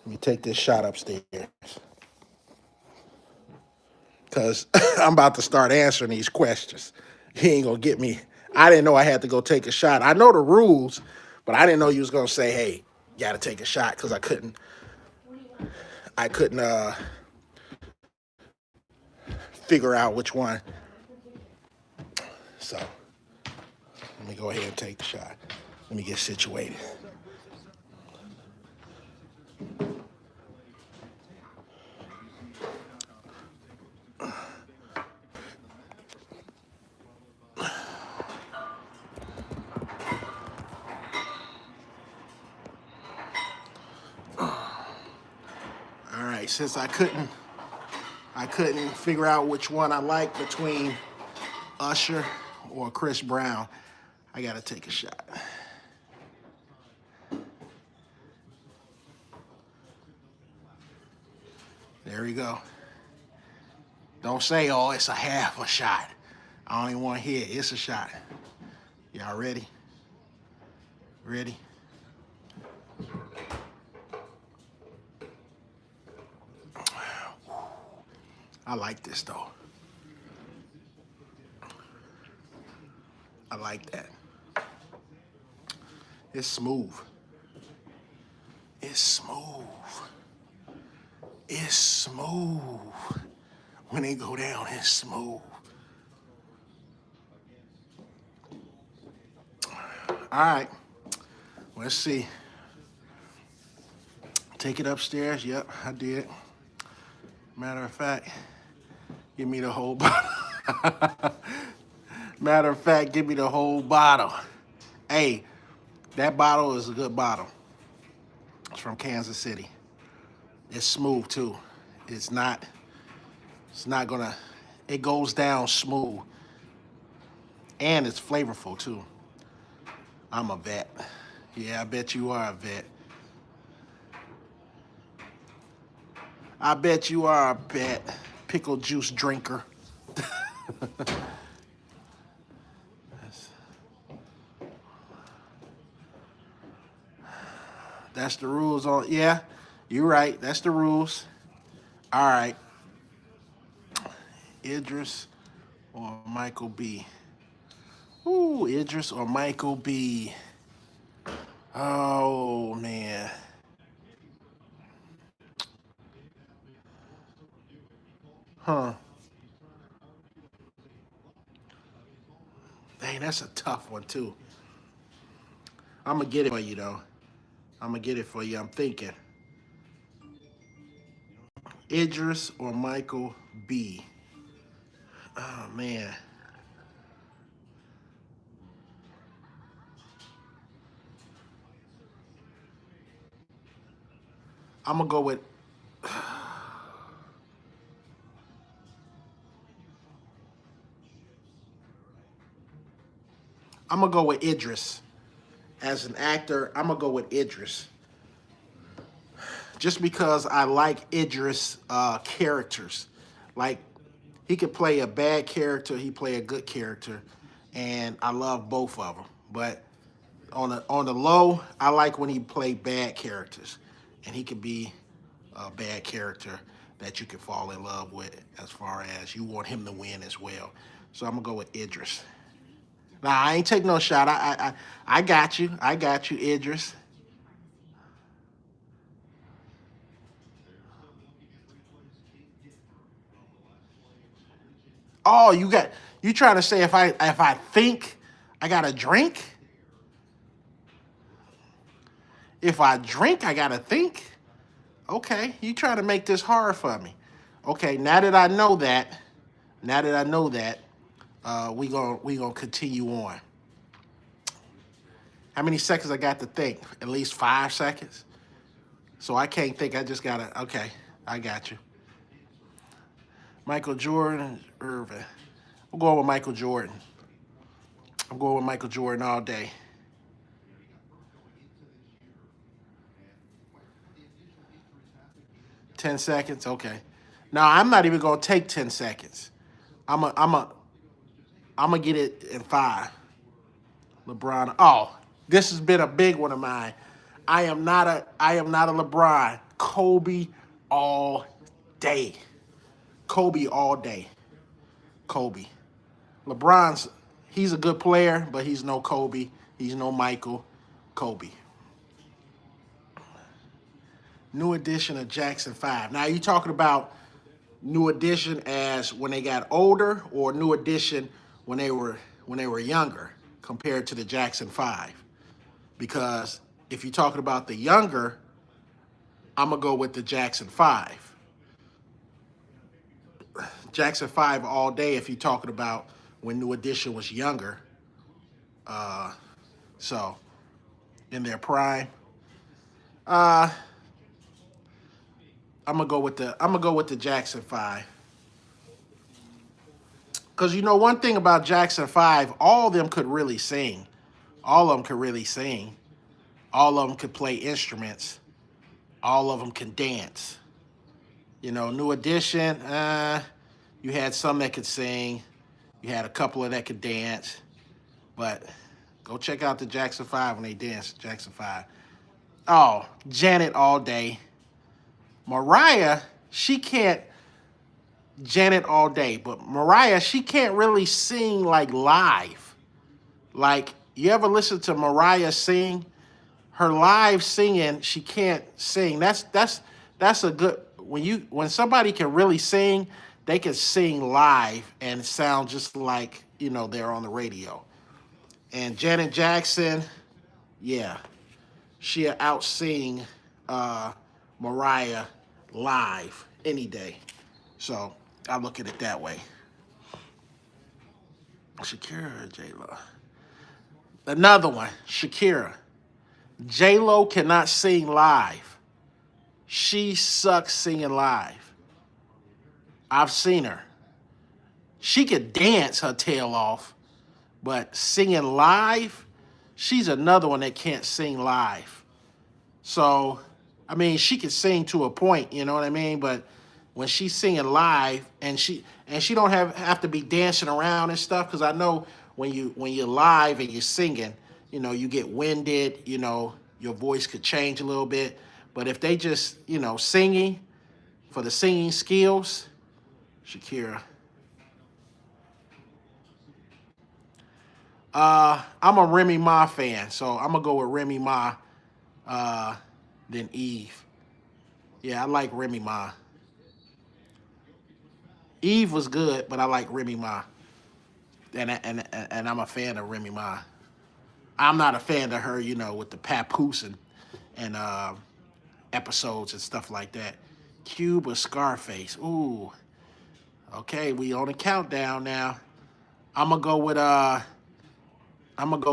Let me take this shot upstairs. Because I'm about to start answering these questions. He ain't going to get me. I didn't know I had to go take a shot. I know the rules, but I didn't know you was going to say, hey, you got to take a shot because I couldn't figure out which one. So let me go ahead and take the shot. Let me get situated. All right, since I couldn't figure out which one I like between Usher or Chris Brown, I gotta take a shot. There we go. Don't say, oh, it's a half a shot. I don't even want to hear it. It's a shot. Y'all ready? Ready? I like this though. I like that. It's smooth. It's smooth. It's smooth. When they go down, it's smooth. All right. Let's see. Take it upstairs. Yep, I did. Matter of fact, give me the whole bottle. Matter of fact, give me the whole bottle. Hey, that bottle is a good bottle. It's from Kansas City. It's smooth too. It's not gonna, it goes down smooth. And it's flavorful too. I'm a vet. Yeah, I bet you are a vet. I bet you are a vet. Pickle juice drinker. That's the rules on, yeah, you're right. That's the rules. All right. Idris or Michael B. Ooh, Idris or Michael B. Oh, man. Huh. Dang, that's a tough one, too. I'm going to get it for you, though. I'm going to get it for you. I'm thinking. Idris or Michael B. Oh, man. I'm going to go with I'm gonna go with Idris. As an actor, I'm gonna go with Idris. Just because I like Idris characters. Like he could play a bad character, he play a good character, and I love both of them. But on the low, I like when he play bad characters, and he could be a bad character that you can fall in love with, as far as you want him to win as well. So I'm gonna go with Idris. Now I ain't take no shot. I got you. I got you, Idris. Oh, you trying to say if I think I got to drink? If I drink, I got to think? Okay, you trying to make this hard for me. Okay, now that I know that, we gonna continue on. How many seconds I got to think? At least 5 seconds. So I can't think. I just gotta. Okay, I got you. Michael Jordan, Irvin. I'm going with Michael Jordan. I'm going with Michael Jordan all day. 10 seconds. Okay. Now I'm not even gonna take 10 seconds. I'm gonna get it in 5. LeBron. Oh, this has been a big one of mine. I am not a LeBron. Kobe all day. Kobe all day. Kobe. LeBron's he's a good player, but he's no Kobe. He's no Michael. Kobe. New edition of Jackson 5. Now you talking about new edition as when they got older, or new edition when they were younger compared to the Jackson 5? Because if you're talking about the younger, I'm gonna go with the Jackson 5. Jackson 5 all day if you're talking about when New Edition was younger. So in their prime. Uh I'm gonna go with the Jackson 5. Cause you know one thing about Jackson 5, all of them could really sing. All of them could really sing. All of them could play instruments. All of them can dance. New Edition, you had some that could sing. You had a couple of that could dance. But go check out the Jackson 5 when they dance, Jackson 5. Oh, Janet all day. Mariah, she can't Janet all day, but Mariah, she can't really sing like live. Like, you ever listen to Mariah sing? Her live singing, she can't sing. That's a good when somebody can really sing, they can sing live and sound just like, they're on the radio. And Janet Jackson, yeah, she'll out sing Mariah live any day. So I look at it that way. Shakira or J-Lo? Another one, Shakira. J-Lo cannot sing live. She sucks singing live. I've seen her. She could dance her tail off, but singing live, she's another one that can't sing live. So, I mean, she can sing to a point, you know what I mean? But when she's singing live, and she don't have to be dancing around and stuff, because I know when you're live and you're singing, you get winded, your voice could change a little bit. But if they just, singing for the singing skills, Shakira. I'm a Remy Ma fan, so I'm gonna go with Remy Ma, than Eve. Yeah, I like Remy Ma. Eve was good, but I like Remy Ma, and I'm a fan of Remy Ma. I'm not a fan of her, with the papoose and episodes and stuff like that. Cube or Scarface? Ooh, okay, we on a countdown now. I'm gonna go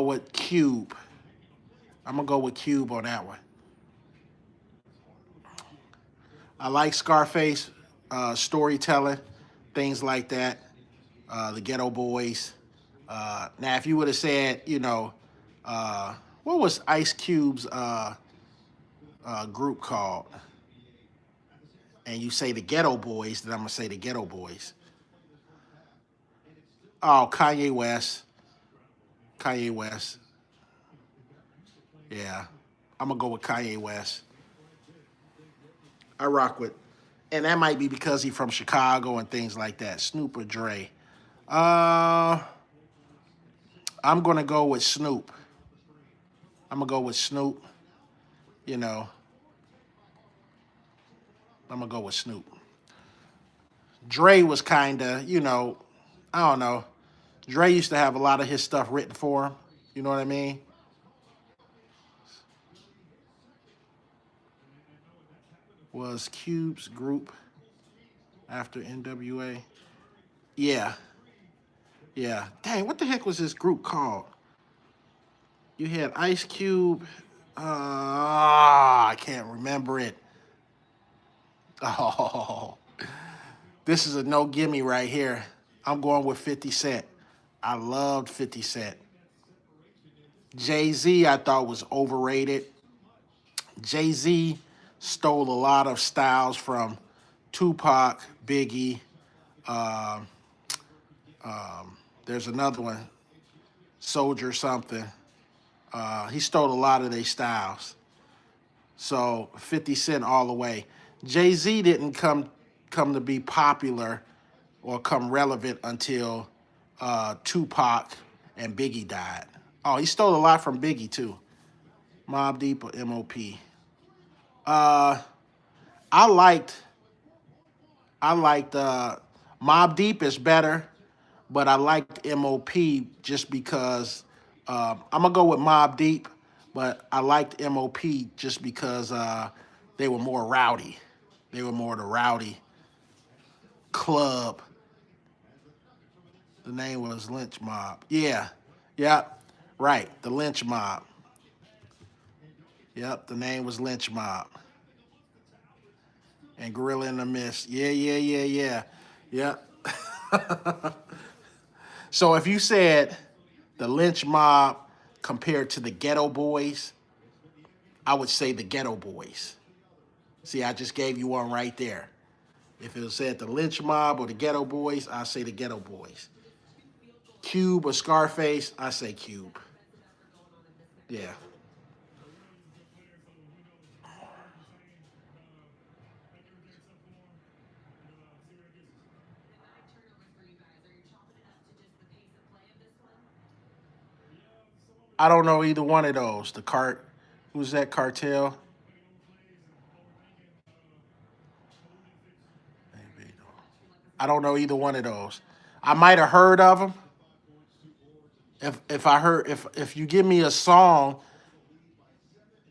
with Cube. I'm gonna go with Cube on that one. I like Scarface storytelling, things like that. The Ghetto Boys. Now, if you would have said, what was Ice Cube's group called? And you say the Ghetto Boys, then I'm gonna say the Ghetto Boys. Oh, Kanye West. Kanye West. Yeah. I'm gonna go with Kanye West. I rock with, and that might be because he's from Chicago and things like that. Snoop or Dre. Uh, I'm gonna go with Snoop. I'm gonna go with Snoop. You know, I'm gonna go with Snoop. Dre was kind of, I don't know. Dre used to have a lot of his stuff written for him. You know what I mean? Was Cube's group after NWA? Yeah, yeah. Dang, what the heck was this group called? You had Ice Cube. I can't remember it. Oh, this is a no gimme right here. I'm going with 50 Cent. I loved 50 Cent. Jay-Z, I thought was overrated. Jay-Z stole a lot of styles from Tupac, Biggie. Um, there's another one, Soldier something. He stole a lot of their styles. So 50 Cent all the way. Jay-Z didn't come to be popular or come relevant until Tupac and Biggie died. Oh, he stole a lot from Biggie too. Mobb Deep or MOP. Uh, I liked I liked Mobb Deep is better, but I liked MOP just because I'm gonna go with Mobb Deep, but I liked MOP just because they were more rowdy. They were more the rowdy club. The name was Lynch Mob. Yeah, yep, right. The Lynch Mob. Yep, the name was Lynch Mob. And Gorilla in the Mist. Yeah, yeah, yeah, yeah, yeah. So if you said the Lynch Mob compared to the Ghetto Boys, I would say the Ghetto Boys. See, I just gave you one right there. If it said the Lynch Mob or the Ghetto Boys, I say the Ghetto Boys. Cube or Scarface, I say Cube. Yeah. I don't know either one of those. Who's that cartel? I don't know either one of those. I might have heard of them. If you give me a song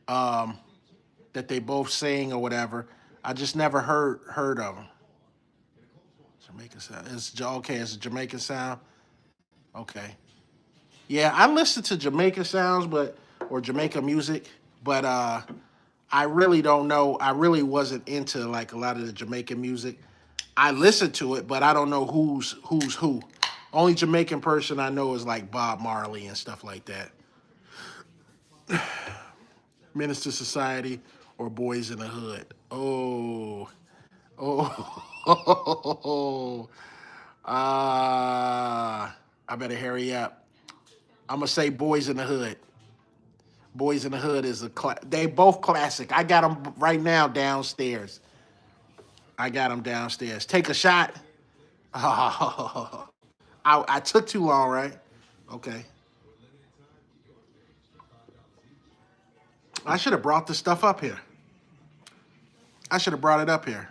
um, that they both sing or whatever, I just never heard of them. Jamaican sound. Okay. It's a Jamaican sound. Okay. Yeah, I listen to Jamaican sounds, or Jamaica music, but I really don't know. I really wasn't into like a lot of the Jamaican music. I listen to it, but I don't know who's who. Only Jamaican person I know is like Bob Marley and stuff like that. Minister Society or Boys in the Hood. Oh, oh, I better hurry up. I'm gonna say Boys in the Hood. Boys in the Hood is they both classic. I got them right now downstairs. I got them downstairs. Take a shot. Oh, I took too long, right? Okay. I should have brought the stuff up here. I should have brought it up here.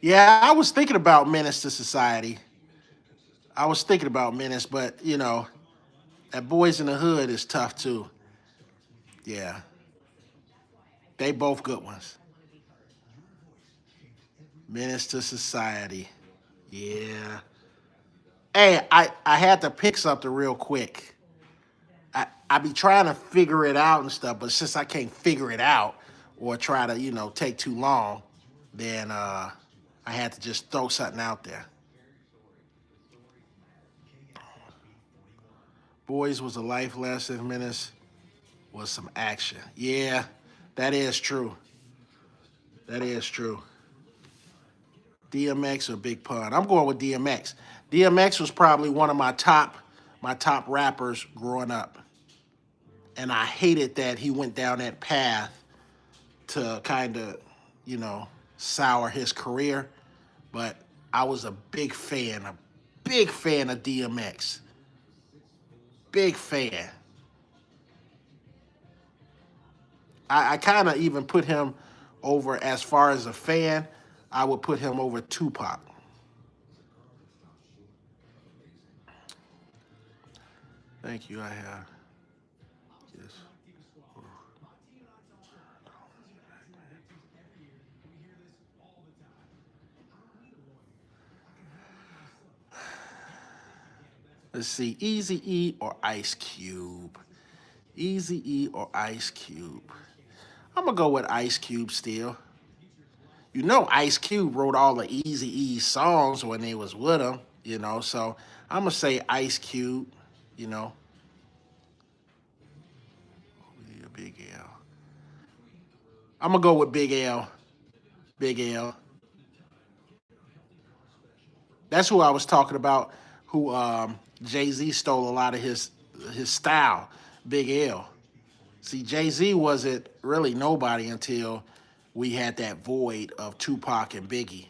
Yeah, I was thinking about Menace to Society. I was thinking about Menace, but that Boys in the Hood is tough too. Yeah, they both good ones. Menace to Society. Yeah. Hey, I had to pick something real quick. I be trying to figure it out and stuff, but since I can't figure it out or try to take too long, then I had to just throw something out there. Boys was a life lesson. Menace was some action. Yeah, that is true. That is true. DMX or Big Pun? I'm going with DMX. DMX was probably one of my top rappers growing up, and I hated that he went down that path to kind of, you know, sour his career. But I was a big fan of DMX. Big fan. I kind of even put him over as far as a fan. I would put him over Tupac. Thank you. I have. Yes. Let's see. Easy E or Ice Cube? Easy E or Ice Cube? I'm gonna go with Ice Cube still. You know, Ice Cube wrote all the Easy E songs when they was with him. You know, so I'm gonna say Ice Cube. You know, yeah, Big L. I'm gonna go with Big L. Big L. That's who I was talking about. Who Jay Z stole a lot of his style. Big L. See, Jay Z wasn't really nobody until we had that void of Tupac and Biggie,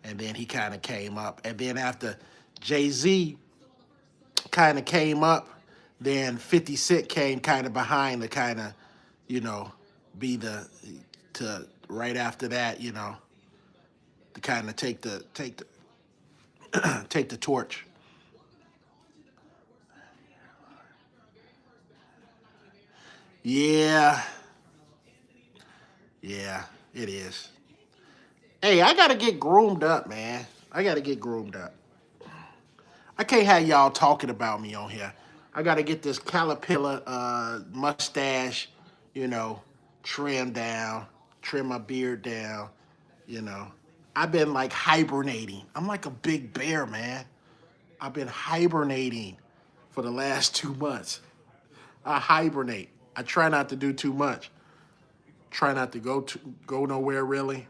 and then he kind of came up. And then after Jay Z kind of came up, then 50 Cent came kind of behind to kind of, you know, be the to right after that, you know, to kind of take the take the torch. Yeah, yeah, it is. Hey, I gotta get groomed up, man. I gotta get groomed up. I can't have y'all talking about me on here. I gotta get this caterpillar mustache, you know, trim down, trim my beard down, you know. I've been like hibernating. I'm like a big bear, man. I've been hibernating for the last 2 months. I hibernate. I try not to do too much. Try not to go nowhere really.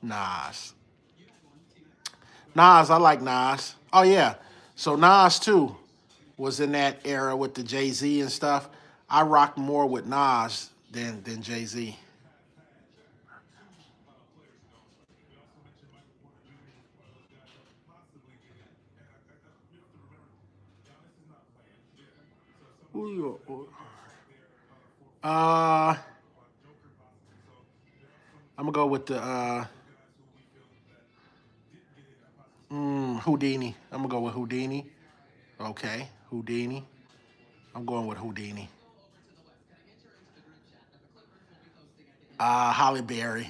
Nas. Nas, I like Nas. Oh yeah. So Nas too was in that era with the Jay Z and stuff. I rocked more with Nas than Jay Z. Uh, I'm gonna go with the Houdini. I'm gonna go with Houdini. Okay, Houdini. I'm going with Houdini. Holly Berry.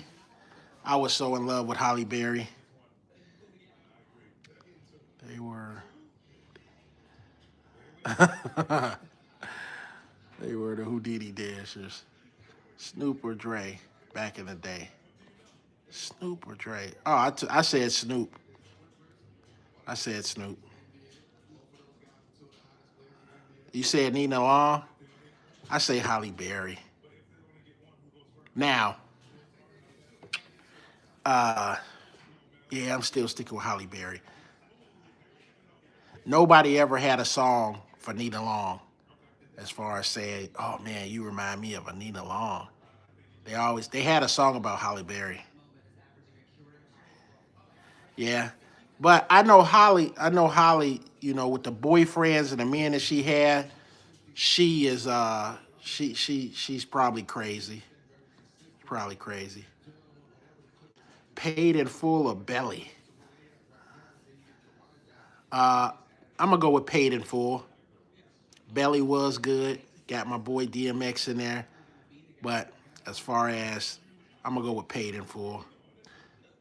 I was so in love with Holly Berry. They were they were the Houdini dancers. Snoop or Dre back in the day. Snoop or Dre? Oh, I said Snoop. I said Snoop. You said Nina Long? I say Holly Berry. Now, uh, yeah, I'm still sticking with Holly Berry. Nobody ever had a song for Nina Long as far as saying, "Oh man, you remind me of a Nina Long." They had a song about Holly Berry. Yeah. But I know Holly, you know, with the boyfriends and the men that she had, she is she's probably crazy. Probably crazy. Paid in full or belly. Uh I'm gonna go with paid in full. Belly was good. Got my boy DMX in there. But as far as I'm gonna go with paid in full.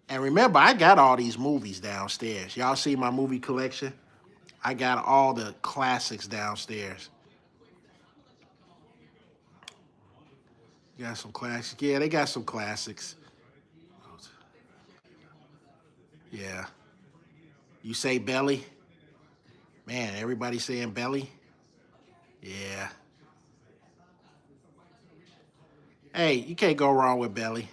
And remember, I got all these movies downstairs. Y'all see my movie collection? I got all the classics downstairs. Got some classics. Yeah, they got some classics. Yeah. You say Belly? Man, everybody saying Belly? Yeah. Hey, you can't go wrong with Belly.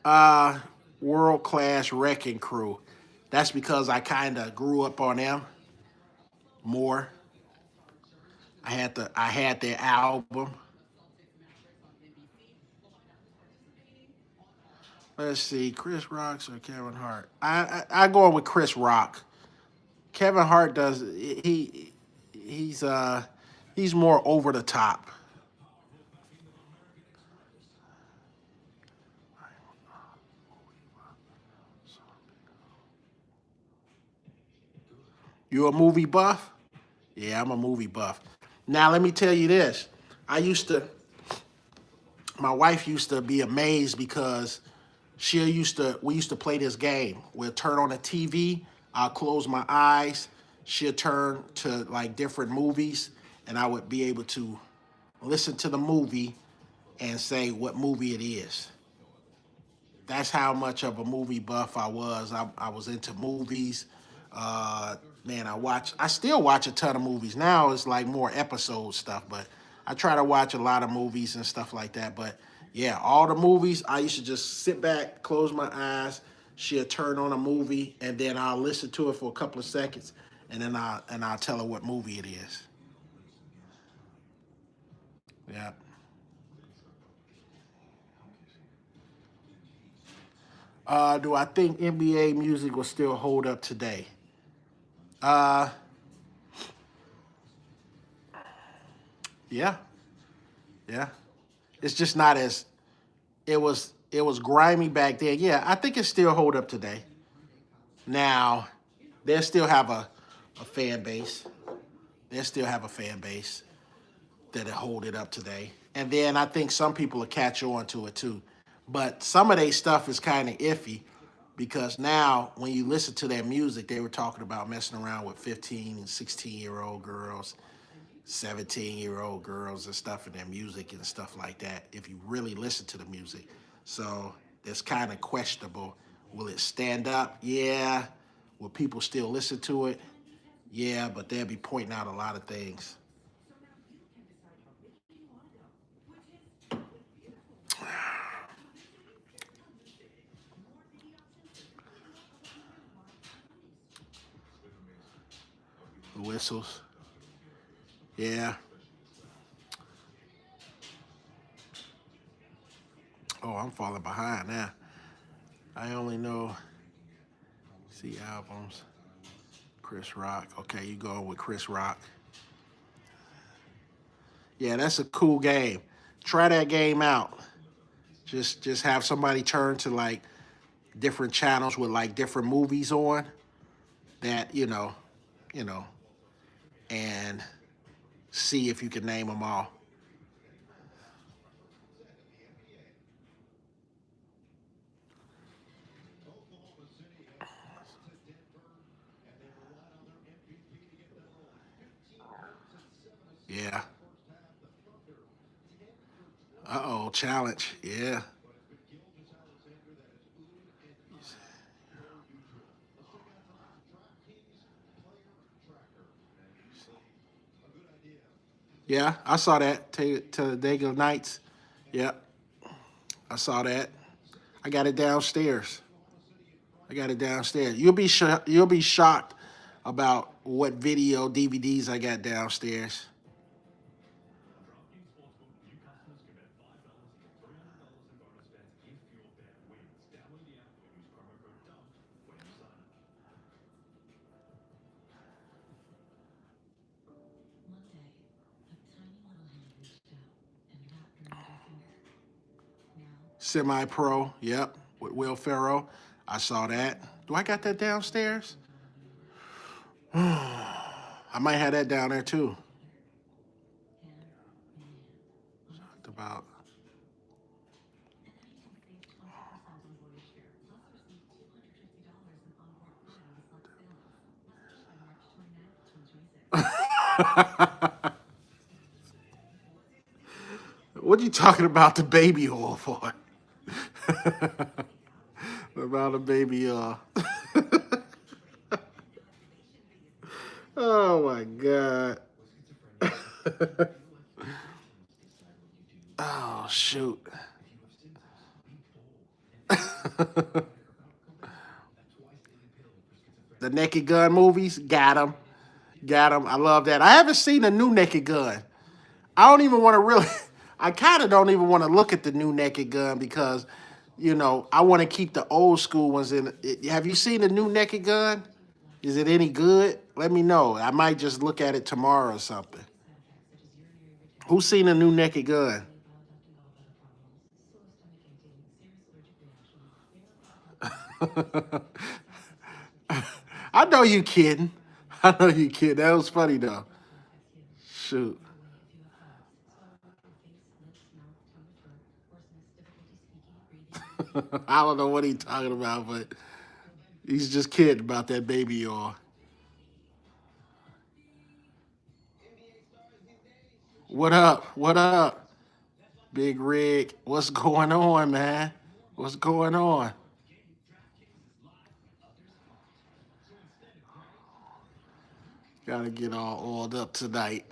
Uh, World Class Wrecking Crew. That's because I kind of grew up on them more. I had their album. Let's see, Chris Rock's or Kevin Hart. I go on with Chris Rock. Kevin Hart does he's he's more over the top. You a movie buff? Yeah, I'm a movie buff. Now let me tell you this. I used to my wife used to be amazed because we used to play this game. We'll turn on the TV, I'll close my eyes, she'll turn to like different movies, and I would be able to listen to the movie and say what movie it is. That's how much of a movie buff I was. I was into movies. Uh, Man, I still watch a ton of movies. Now it's like more episode stuff, but I try to watch a lot of movies and stuff like that. But yeah, all the movies, I used to just sit back, close my eyes, she'll turn on a movie, and then I'll listen to it for a couple of seconds, and then I'll tell her what movie it is. Yeah. Do I think NBA music will still hold up today? Uh, yeah, yeah. It's just not as it was grimy back then. Yeah, I think it still hold up today. Now, they still have a fan base. They still have a fan base that'll hold it up today. And then I think some people will catch on to it too. But some of their stuff is kind of iffy because now when you listen to their music, they were talking about messing around with 15 and 16-year-old girls, 17-year-old girls and stuff in their music and stuff like that if you really listen to the music. So it's kind of questionable. Will it stand up? Yeah. Will people still listen to it? Yeah, but they'll be pointing out a lot of things. The whistles. Yeah. Oh, I'm falling behind now. I only know see albums. Chris Rock. Okay, you going with Chris Rock. Yeah, that's a cool game. Try that game out. Just have somebody turn to like different channels with like different movies on that, you know, and see if you can name them all. Yeah. Uh-oh, challenge. Yeah. Yeah, I saw that. To the Dago Nights. Yep, I saw that. I got it downstairs. I got it downstairs. You'll be shocked about what video DVDs I got downstairs. Semi Pro. Yep, with Will Ferrell. I saw that. Do I got that downstairs? I might have that down there too. Talked about. What are you talking about the baby oil for? About the baby oil. Oh my God. Oh shoot. The Naked Gun movies, got him. Got him. I love that. I haven't seen the new Naked Gun. I don't even want to really, I kind of don't even want to look at the new Naked Gun because, I want to keep the old school ones in. Have you seen the new Naked Gun? Is it any good? Let me know. I might just look at it tomorrow or something. Who's seen the new Naked Gun? I know you kidding. I know you kidding. That was funny though. Shoot. I don't know what he's talking about, but he's just kidding about that baby oil. What up? What up? Big Rig. What's going on, man? What's going on? Gotta get all oiled up tonight.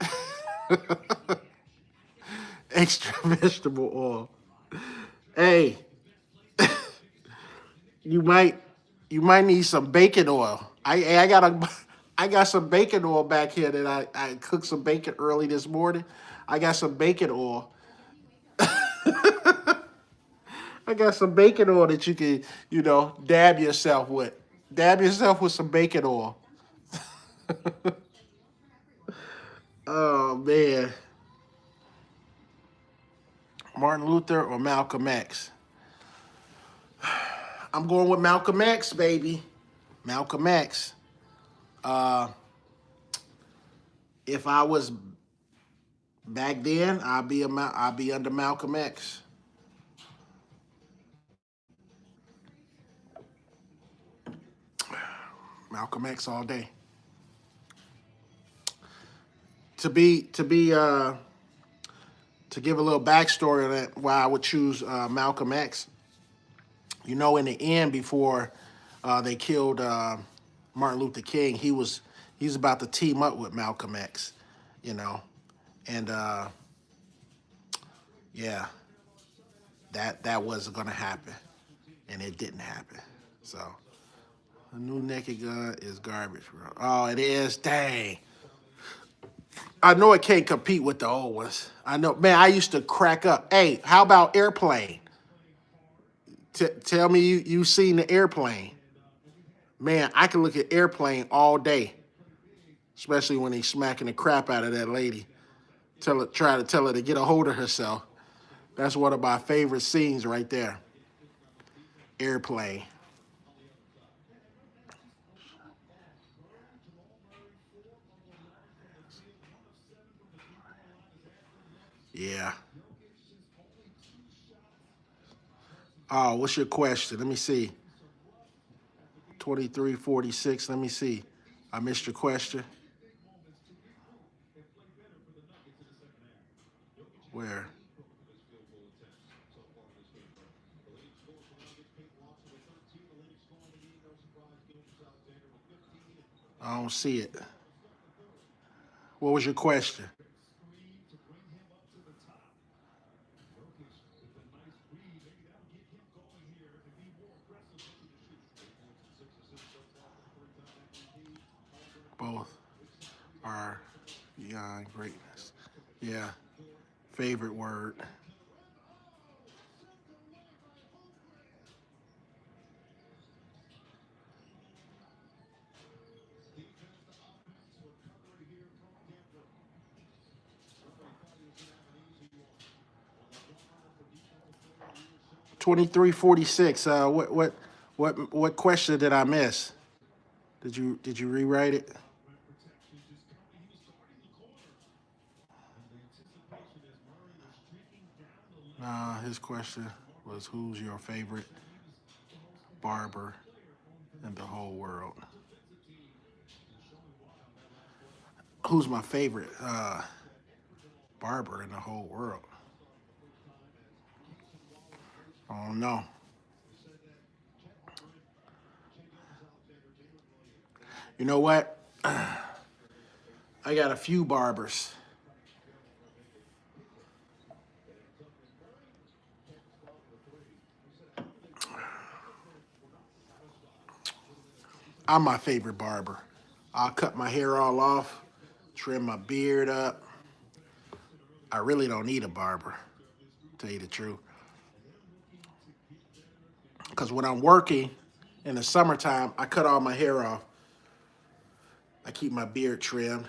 Extra vegetable oil. Hey, you might you might need some bacon oil. I got some bacon oil back here that I cooked some bacon early this morning. I got some bacon oil. I got some bacon oil that you can, dab yourself with. Dab yourself with some bacon oil. Oh man. Martin Luther or Malcolm X? I'm going with Malcolm X, baby. Malcolm X. Uh, if I was back then, I'd be under Malcolm X. Malcolm X all day. To give a little backstory on that, why I would choose Malcolm X. In the end, before they killed Martin Luther King, he's about to team up with Malcolm X. You know, and yeah, that wasn't gonna happen, and it didn't happen. So the new Naked Gun is garbage, bro. Oh, it is. Dang. I know it can't compete with the old ones. I know, man. I used to crack up. Hey, how about Airplane? Tell me you seen the Airplane. Man, I can look at Airplane all day, especially when he's smacking the crap out of that lady. Try to tell her to get a hold of herself. That's one of my favorite scenes right there. Airplane. Yeah. Oh, what's your question? Let me see. 2346. Let me see. I missed your question. Where? I don't see it. What was your question? Both are beyond greatness. Yeah. Favorite word. 2346. What question did I miss? Did you rewrite it? His question was who's your favorite barber in the whole world? Who's my favorite barber in the whole world? I don't know. You know what? I got a few barbers. I'm my favorite barber. I'll cut my hair all off, trim my beard up. I really don't need a barber, to tell you the truth. Because when I'm working in the summertime, I cut all my hair off. I keep my beard trimmed.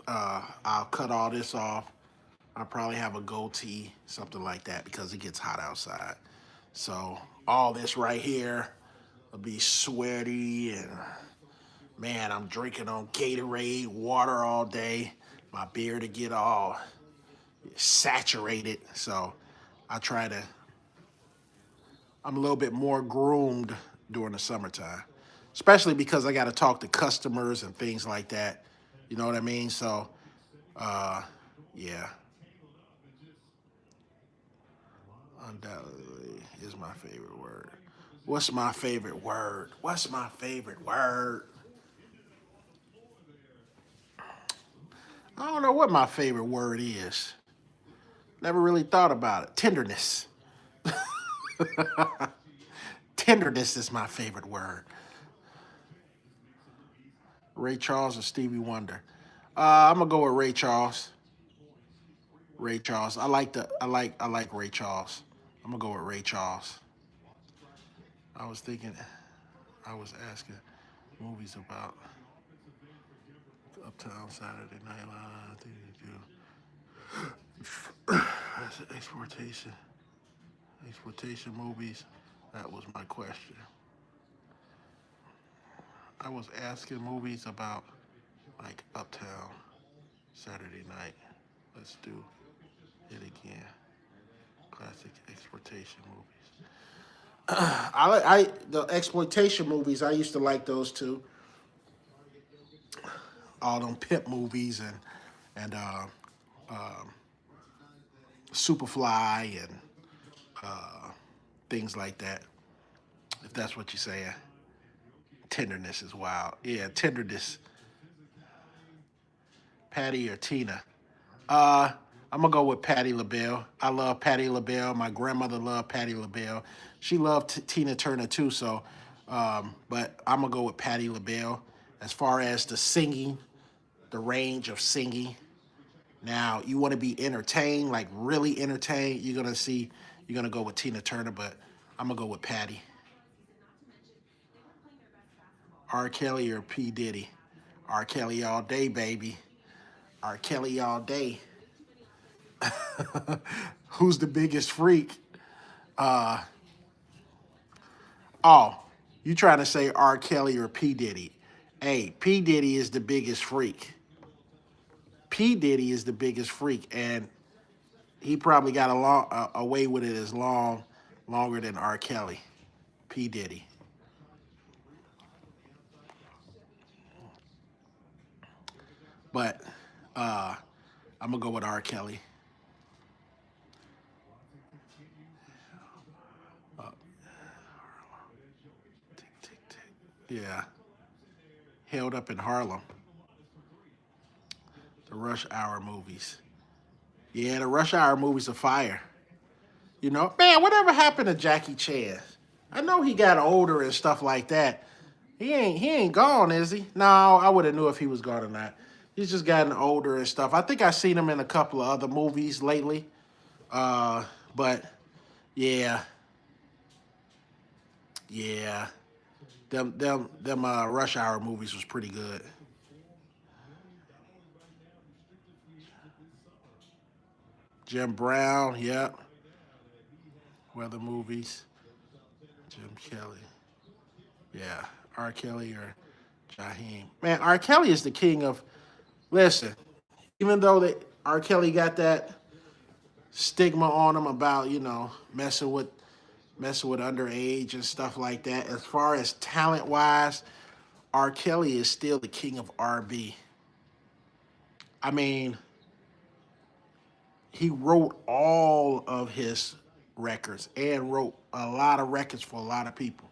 I'll cut all this off. I'll probably have a goatee, something like that, because it gets hot outside. So all this right here will be sweaty and man, I'm drinking on Gatorade, water all day. My beard to get all saturated. So I try to, I'm a little bit more groomed during the summertime, especially because I got to talk to customers and things like that. You know what I mean? So, yeah, undoubtedly is my favorite word. What's my favorite word? What's my favorite word? I don't know what my favorite word is. Never really thought about it. Tenderness. Tenderness is my favorite word. Ray Charles or Stevie Wonder? I'm gonna go with Ray Charles. Ray Charles. I like Ray Charles. I'm gonna go with Ray Charles. I was thinking, I was asking movies about Uptown Saturday Night Live. I think they do. That's exploitation. Exploitation movies. That was my question. I was asking movies about like Uptown Saturday Night. Let's do it again. Classic exploitation movies. I the exploitation movies. I used to like those too. All them pimp movies and Superfly and things like that. If that's what you're saying. Tenderness is wild. Yeah, tenderness. Patty or Tina? Uh, I'm gonna go with Patty LaBelle. I love Patty LaBelle. My grandmother loved Patty LaBelle. She loved Tina Turner too. So, but I'm gonna go with Patty LaBelle. As far as the singing, the range of singing. Now, you want to be entertained, like really entertained. You're gonna go with Tina Turner, but I'm gonna go with Patty. R. Kelly or P Diddy? R. Kelly all day, baby. R. Kelly all day. Who's the biggest freak? Oh, you trying to say R. Kelly or P. Diddy? Hey, P. Diddy is the biggest freak. P. Diddy is the biggest freak, and he probably got away with it longer than R. Kelly. P. Diddy. But I'm gonna go with R. Kelly. Tick, tick, tick. Yeah, held up in Harlem. The Rush Hour movies. Yeah, the Rush Hour movies are fire. You know, man, whatever happened to Jackie Chan? I know he got older and stuff like that. He ain't gone, is he? No, I would have knew if he was gone or not. He's just gotten older and stuff. I think I seen him in a couple of other movies lately. Uh, but yeah, yeah, them Rush Hour movies was pretty good. Jim Brown, yep. Weather movies. Jim Kelly, yeah. R. Kelly or Jaheim. Man, R. Kelly is the king of. Listen, even though R. Kelly got that stigma on him about messing with underage and stuff like that. As far as talent wise, R. Kelly is still the king of R&B. I mean, he wrote all of his records and wrote a lot of records for a lot of people.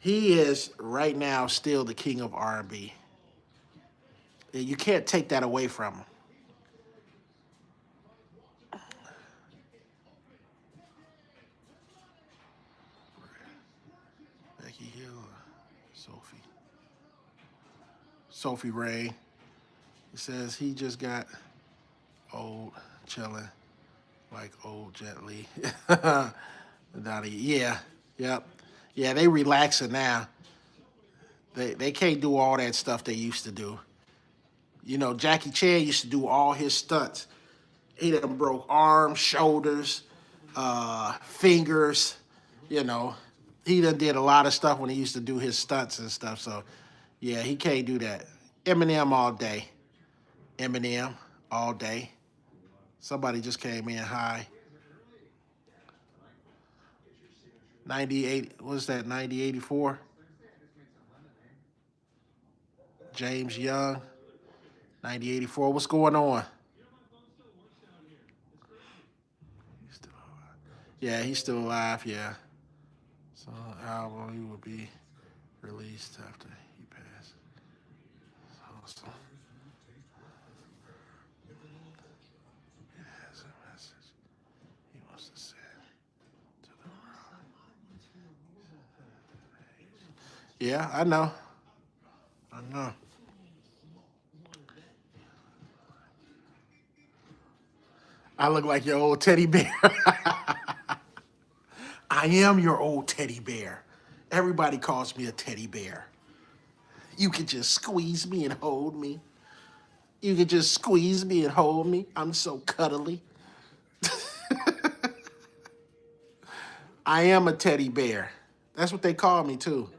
He is right now still the king of R&B. You can't take that away from him. Becky Hill, Sophie. Sophie Ray. He says he just got old, chilling like old Jet Li. Donnie, yeah, yep. Yeah, they relaxing now. They can't do all that stuff they used to do. You know, Jackie Chan used to do all his stunts. He done broke arms, shoulders, fingers. You know, he done did a lot of stuff when he used to do his stunts and stuff. So, yeah, he can't do that. Eminem all day. Eminem all day. Somebody just came in high. 98, what's that, 9084? James Young, 9084. What's going on? He's still alive. Yeah, he's still alive, yeah. So album he will be released after he passed. So, it has a message he wants to send to the world. Yeah, I know. I know. I look like your old teddy bear. I am your old teddy bear. Everybody calls me a teddy bear. You can just squeeze me and hold me. You can just squeeze me and hold me. I'm so cuddly. I am a teddy bear. That's what they call me too.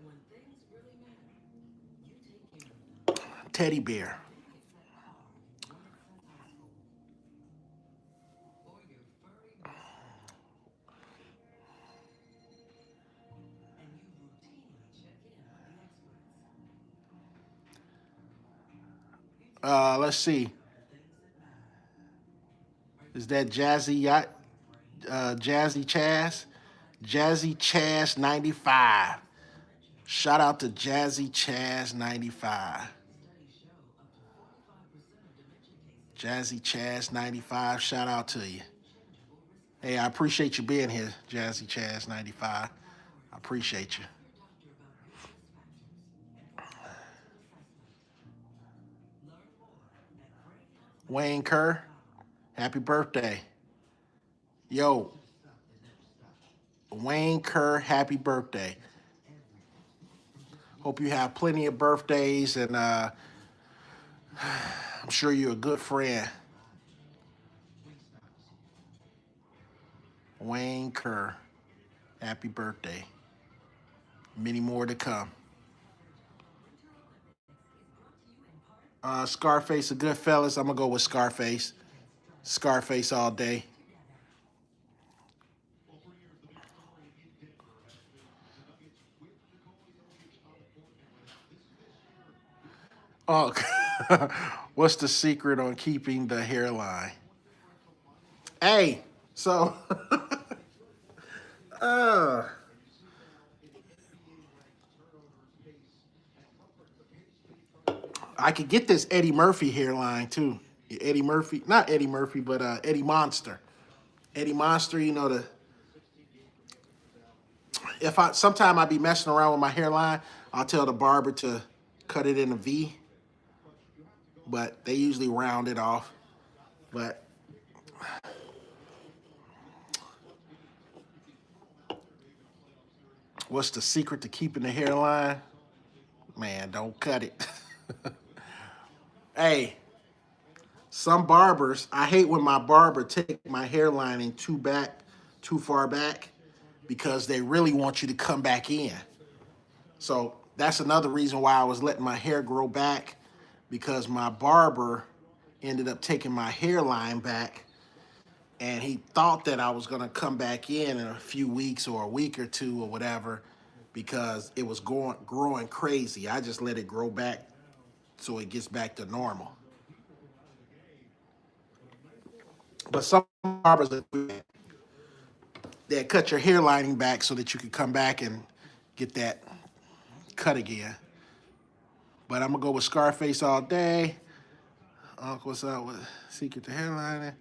Teddy bear. Let's see. Is that Jazzy Yacht? Jazzy Chaz? Jazzy Chaz 95. Shout out to Jazzy Chaz 95. Jazzy Chaz 95. Shout out to you. Hey, I appreciate you being here, Jazzy Chaz 95. I appreciate you. Wayne Kerr, happy birthday. Yo, Wayne Kerr, happy birthday. Hope you have plenty of birthdays, and I'm sure you're a good friend. Wayne Kerr, happy birthday. Many more to come. Scarface, a good fellas. I'm going to go with Scarface. Scarface all day. Oh, what's the secret on keeping the hairline? Hey, so uh, I could get this Eddie Murphy hairline too. Eddie Murphy, not Eddie Murphy, but Eddie Monster. Eddie Monster, you know the. If I sometime I be messing around with my hairline, I'll tell the barber to cut it in a V, but they usually round it off. But what's the secret to keeping the hairline? Man, don't cut it. Hey, some barbers, I hate when my barber take my hairline in too far back, because they really want you to come back in. So that's another reason why I was letting my hair grow back, because my barber ended up taking my hairline back, and he thought that I was gonna come back in a few weeks or a week or two or whatever, because it was growing crazy. I just let it grow back so it gets back to normal. But some barbers, They cut your hair lining back so that you could come back and get that cut again. But I'm gonna go with Scarface all day. What's up with Secret to Hairlining?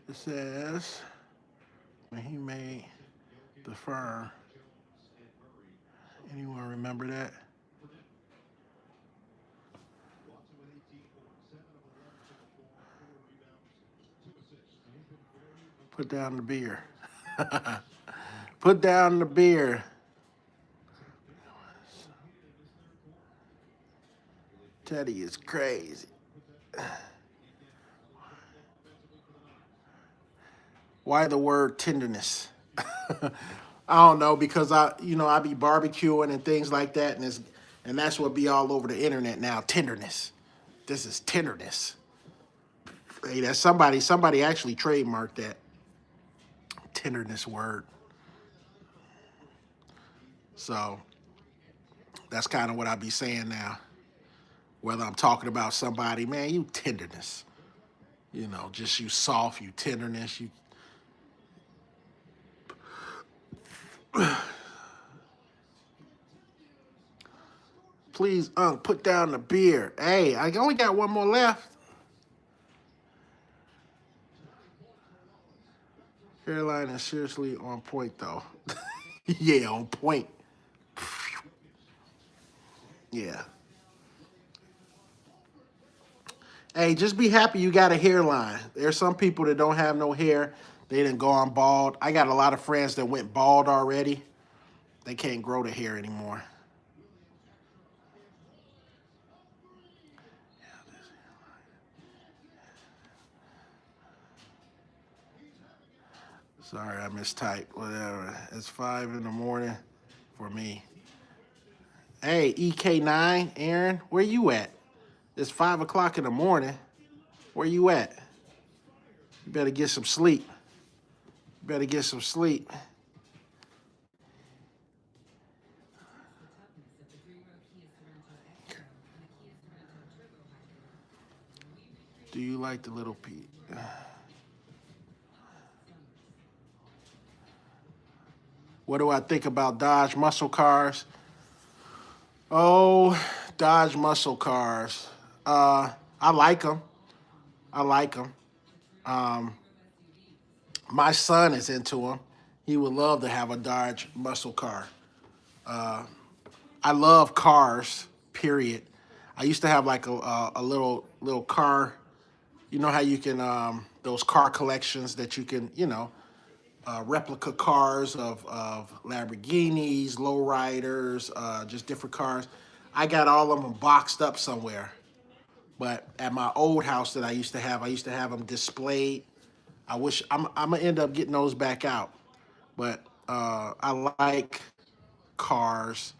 It says when he made the firm. Anyone remember that? Put down the beer. Put down the beer. Teddy is crazy. Why the word tenderness? I don't know, because I be barbecuing and things like that, and that's what be all over the internet now. Tenderness. This is tenderness. Hey, that's somebody actually trademarked that tenderness word. So that's kind of what I be saying now. Whether I'm talking about somebody, man, you tenderness. Just you soft, you tenderness, you. Please, put down the beer. Hey, I only got one more left. Hairline is seriously on point, though. Yeah, on point. Yeah. Hey, just be happy you got a hairline. There's some people that don't have no hair. They didn't go on bald. I got a lot of friends that went bald already. They can't grow the hair anymore. Sorry, I mistyped. Whatever. It's 5 in the morning for me. Hey, EK9, Aaron, where you at? It's 5 o'clock in the morning. Where you at? You better get some sleep. You better get some sleep. Do you like the little Pete? What do I think about Dodge muscle cars? Oh, Dodge muscle cars. I like them. I like them. My son is into them. He would love to have a Dodge muscle car. I love cars, period. I used to have like a little car. You know how you can those car collections that you can, replica cars of Lamborghinis, lowriders, just different cars. I got all of them boxed up somewhere. But at my old house that I used to have them displayed. I'm gonna end up getting those back out. But I like cars,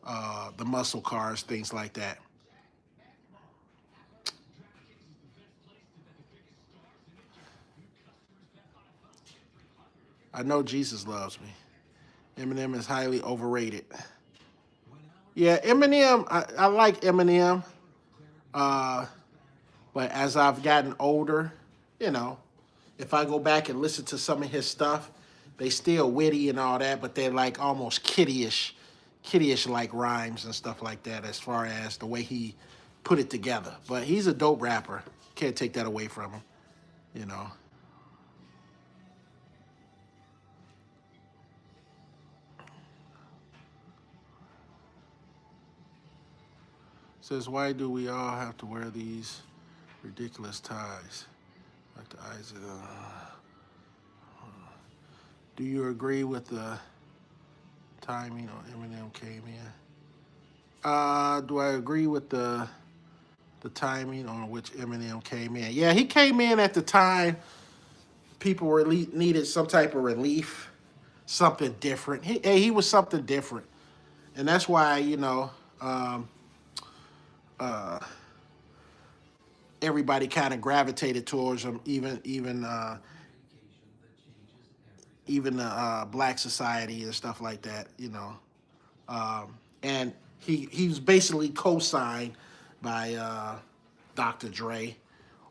the muscle cars, things like that. I know Jesus loves me. Eminem is highly overrated. Yeah, Eminem, I like Eminem. Uh, but as I've gotten older, you know, if I go back and listen to some of his stuff, they still witty and all that, but they're like almost kiddyish like rhymes and stuff like that as far as the way he put it together. But he's a dope rapper. Can't take that away from him, you know. Says, why do we all have to wear these ridiculous ties? Like the eyes of Do you agree with the timing on Eminem came in? Do I agree with the timing on which Eminem came in? Yeah, he came in at the time people were needed some type of relief, something different. He was something different, and that's why uh, everybody kind of gravitated towards him, even the black society and stuff like that. and he was basically co-signed by Dr. Dre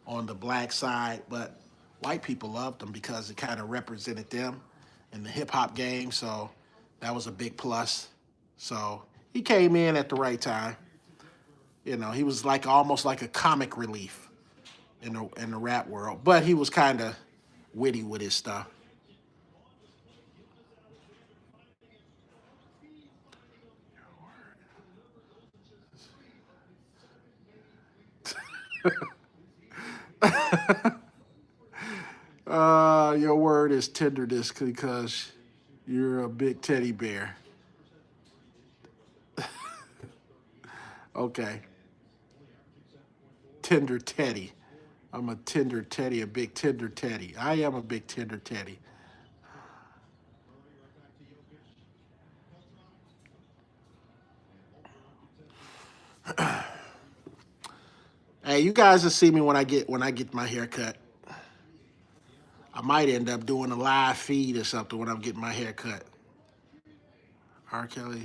on the black side, but white people loved him because it kind of represented them in the hip hop game. So that was a big plus. So he came in at the right time. You know, he was like almost like a comic relief in the rap world, but he was kind of witty with his stuff. Your word is tenderness because you're a big teddy bear. Okay. Tender teddy. I'm a tender teddy, a big tender teddy. I am a big tender teddy. Hey, you guys will see me when I get my hair cut. I might end up doing a live feed or something when I'm getting my hair cut. R. Kelly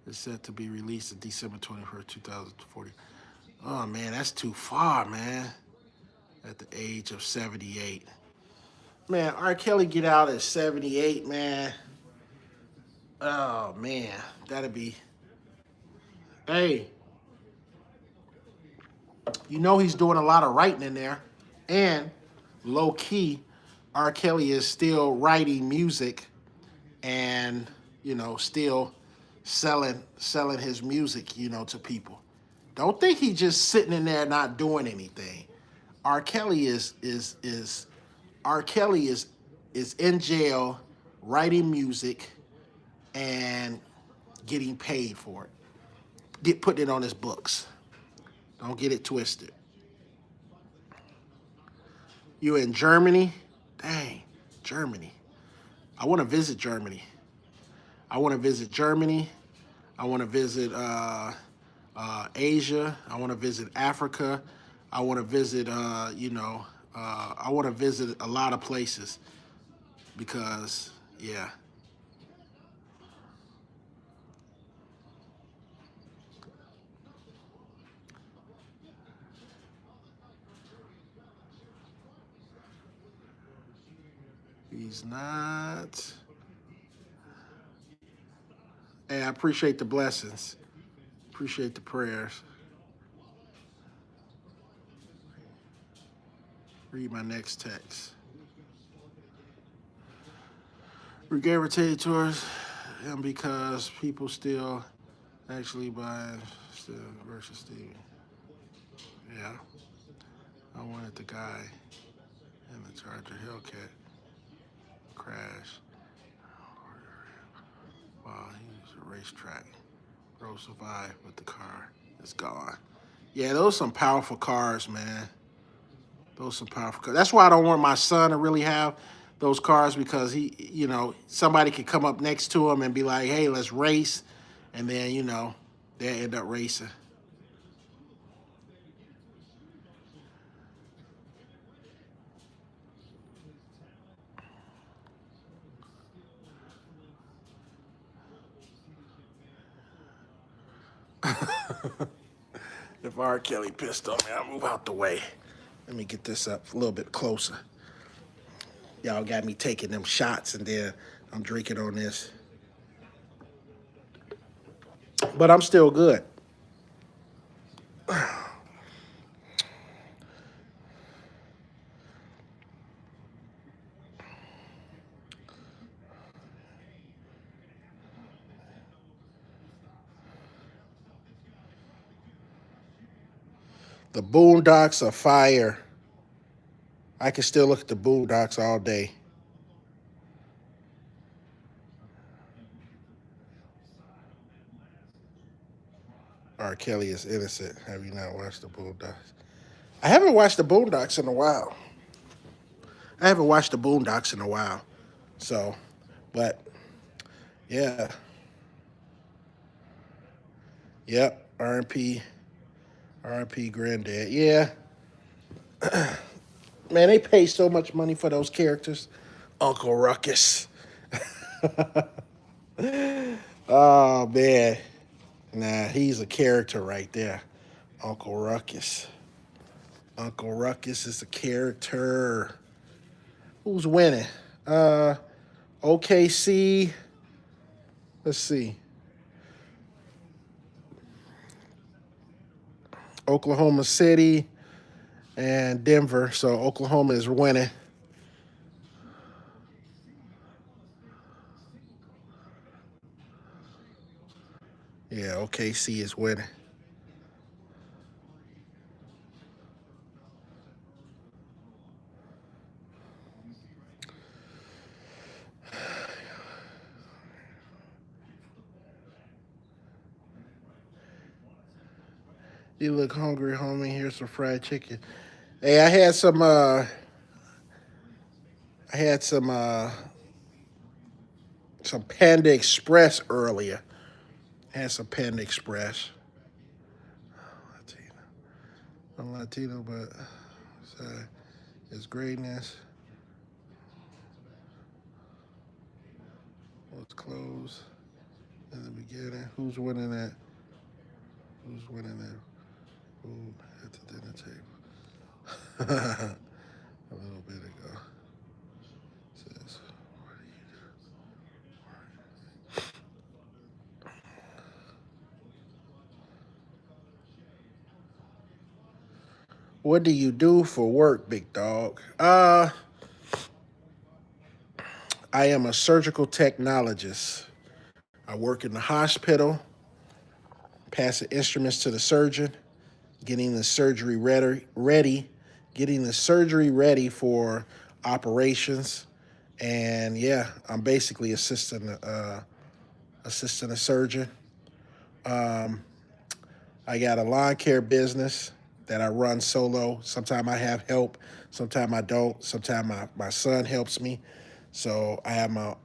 is set to be released on December 21st, 2040. Oh man, that's too far, man. At the age of 78. Man, R. Kelly get out at 78, man. Oh man, that'd be. Hey, you know he's doing a lot of writing in there, and low key, R. Kelly is still writing music, and still selling his music, to people. Don't think he's just sitting in there not doing anything. R. Kelly is R. Kelly is in jail writing music and getting paid for it. Putting it on his books. Don't get it twisted. You in Germany? Dang, Germany. I want to visit Germany. I want to visit Germany. I want to visit Asia. I want to visit Africa. I want to visit, I want to visit a lot of places because, yeah. He's not. Hey, I appreciate the blessings. Appreciate the prayers. Read my next text. Regurgitated towards him because people still actually buy still versus Stevie. Yeah. I wanted the guy in the Charger Hellcat crash. Wow, he was a racetrack. Bro survived, but the car is gone. Yeah, those are some powerful cars, man. Those are some powerful cars. That's why I don't want my son to really have those cars because somebody could come up next to him and be like, hey, let's race. And then, they'll end up racing. If R. Kelly pissed on me, I'll move out the way. Let me get this up a little bit closer. Y'all got me taking them shots, and then I'm drinking on this. But I'm still good. The Boondocks are fire. I can still look at the Boondocks all day. R. Kelly is innocent. Have you not watched the Boondocks? I haven't watched the Boondocks in a while. So, but yeah. Yep. R&P Granddad. Yeah. Man, they pay so much money for those characters. Uncle Ruckus. Oh, man. Nah, he's a character right there. Uncle Ruckus. Uncle Ruckus is a character. Who's winning? Uh, OKC. Let's see. Oklahoma City and Denver. So Oklahoma is winning. Yeah, OKC is winning. You look hungry, homie. Here's some fried chicken. Hey, I had some Panda Express earlier. I had some Panda Express. Latino. I'm Latino, but it's greatness. Let's close in the beginning. Who's winning that? Who's winning that? Food at the dinner table. A little bit ago. Says, what do you do for work, big dog? I am a surgical technologist. I work in the hospital, passing instruments to the surgeon, getting the surgery ready, getting the surgery ready for operations, and yeah, I'm basically assisting a surgeon. Um, I got a lawn care business that I run solo. Sometimes I have help, sometimes I don't. Sometimes my son helps me. So I have my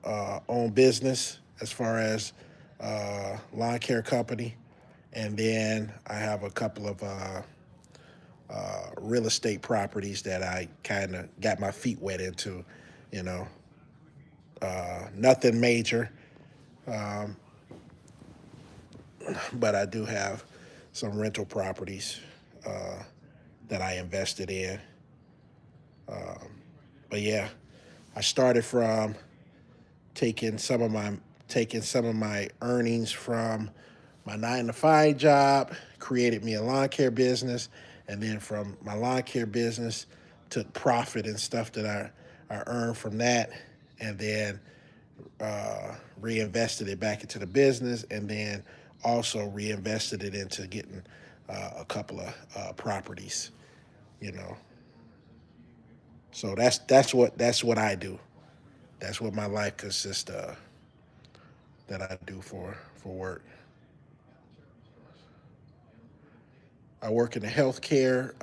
own business as far as lawn care company. And then I have a couple of real estate properties that I kind of got my feet wet into, you know. Nothing major, but I do have some rental properties uh, that I invested in. But yeah, I started from taking some of my taking some of my earnings from my 9 to 5 job, created me a lawn care business, and then from my lawn care business took profit and stuff that I earned from that, and then reinvested it back into the business, and then also reinvested it into getting a couple of properties, you know. So that's what I do. That's what my life consists of. That I do for work. I work in the healthcare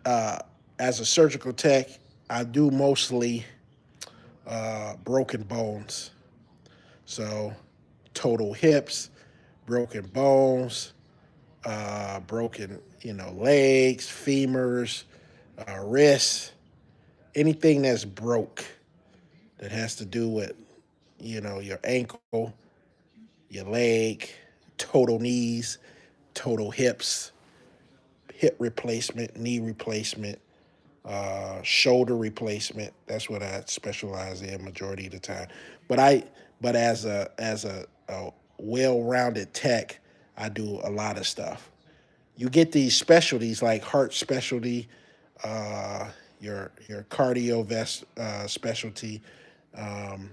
uh, as a surgical tech. I do mostly broken bones, so total hips, broken bones, broken legs, femurs, wrists, anything that's broke that has to do with your ankle, your leg, total knees, total hips, hip replacement, knee replacement, shoulder replacement. That's what I specialize in majority of the time. But as a well-rounded tech, I do a lot of stuff. You get these specialties like heart specialty, uh, your specialty, um,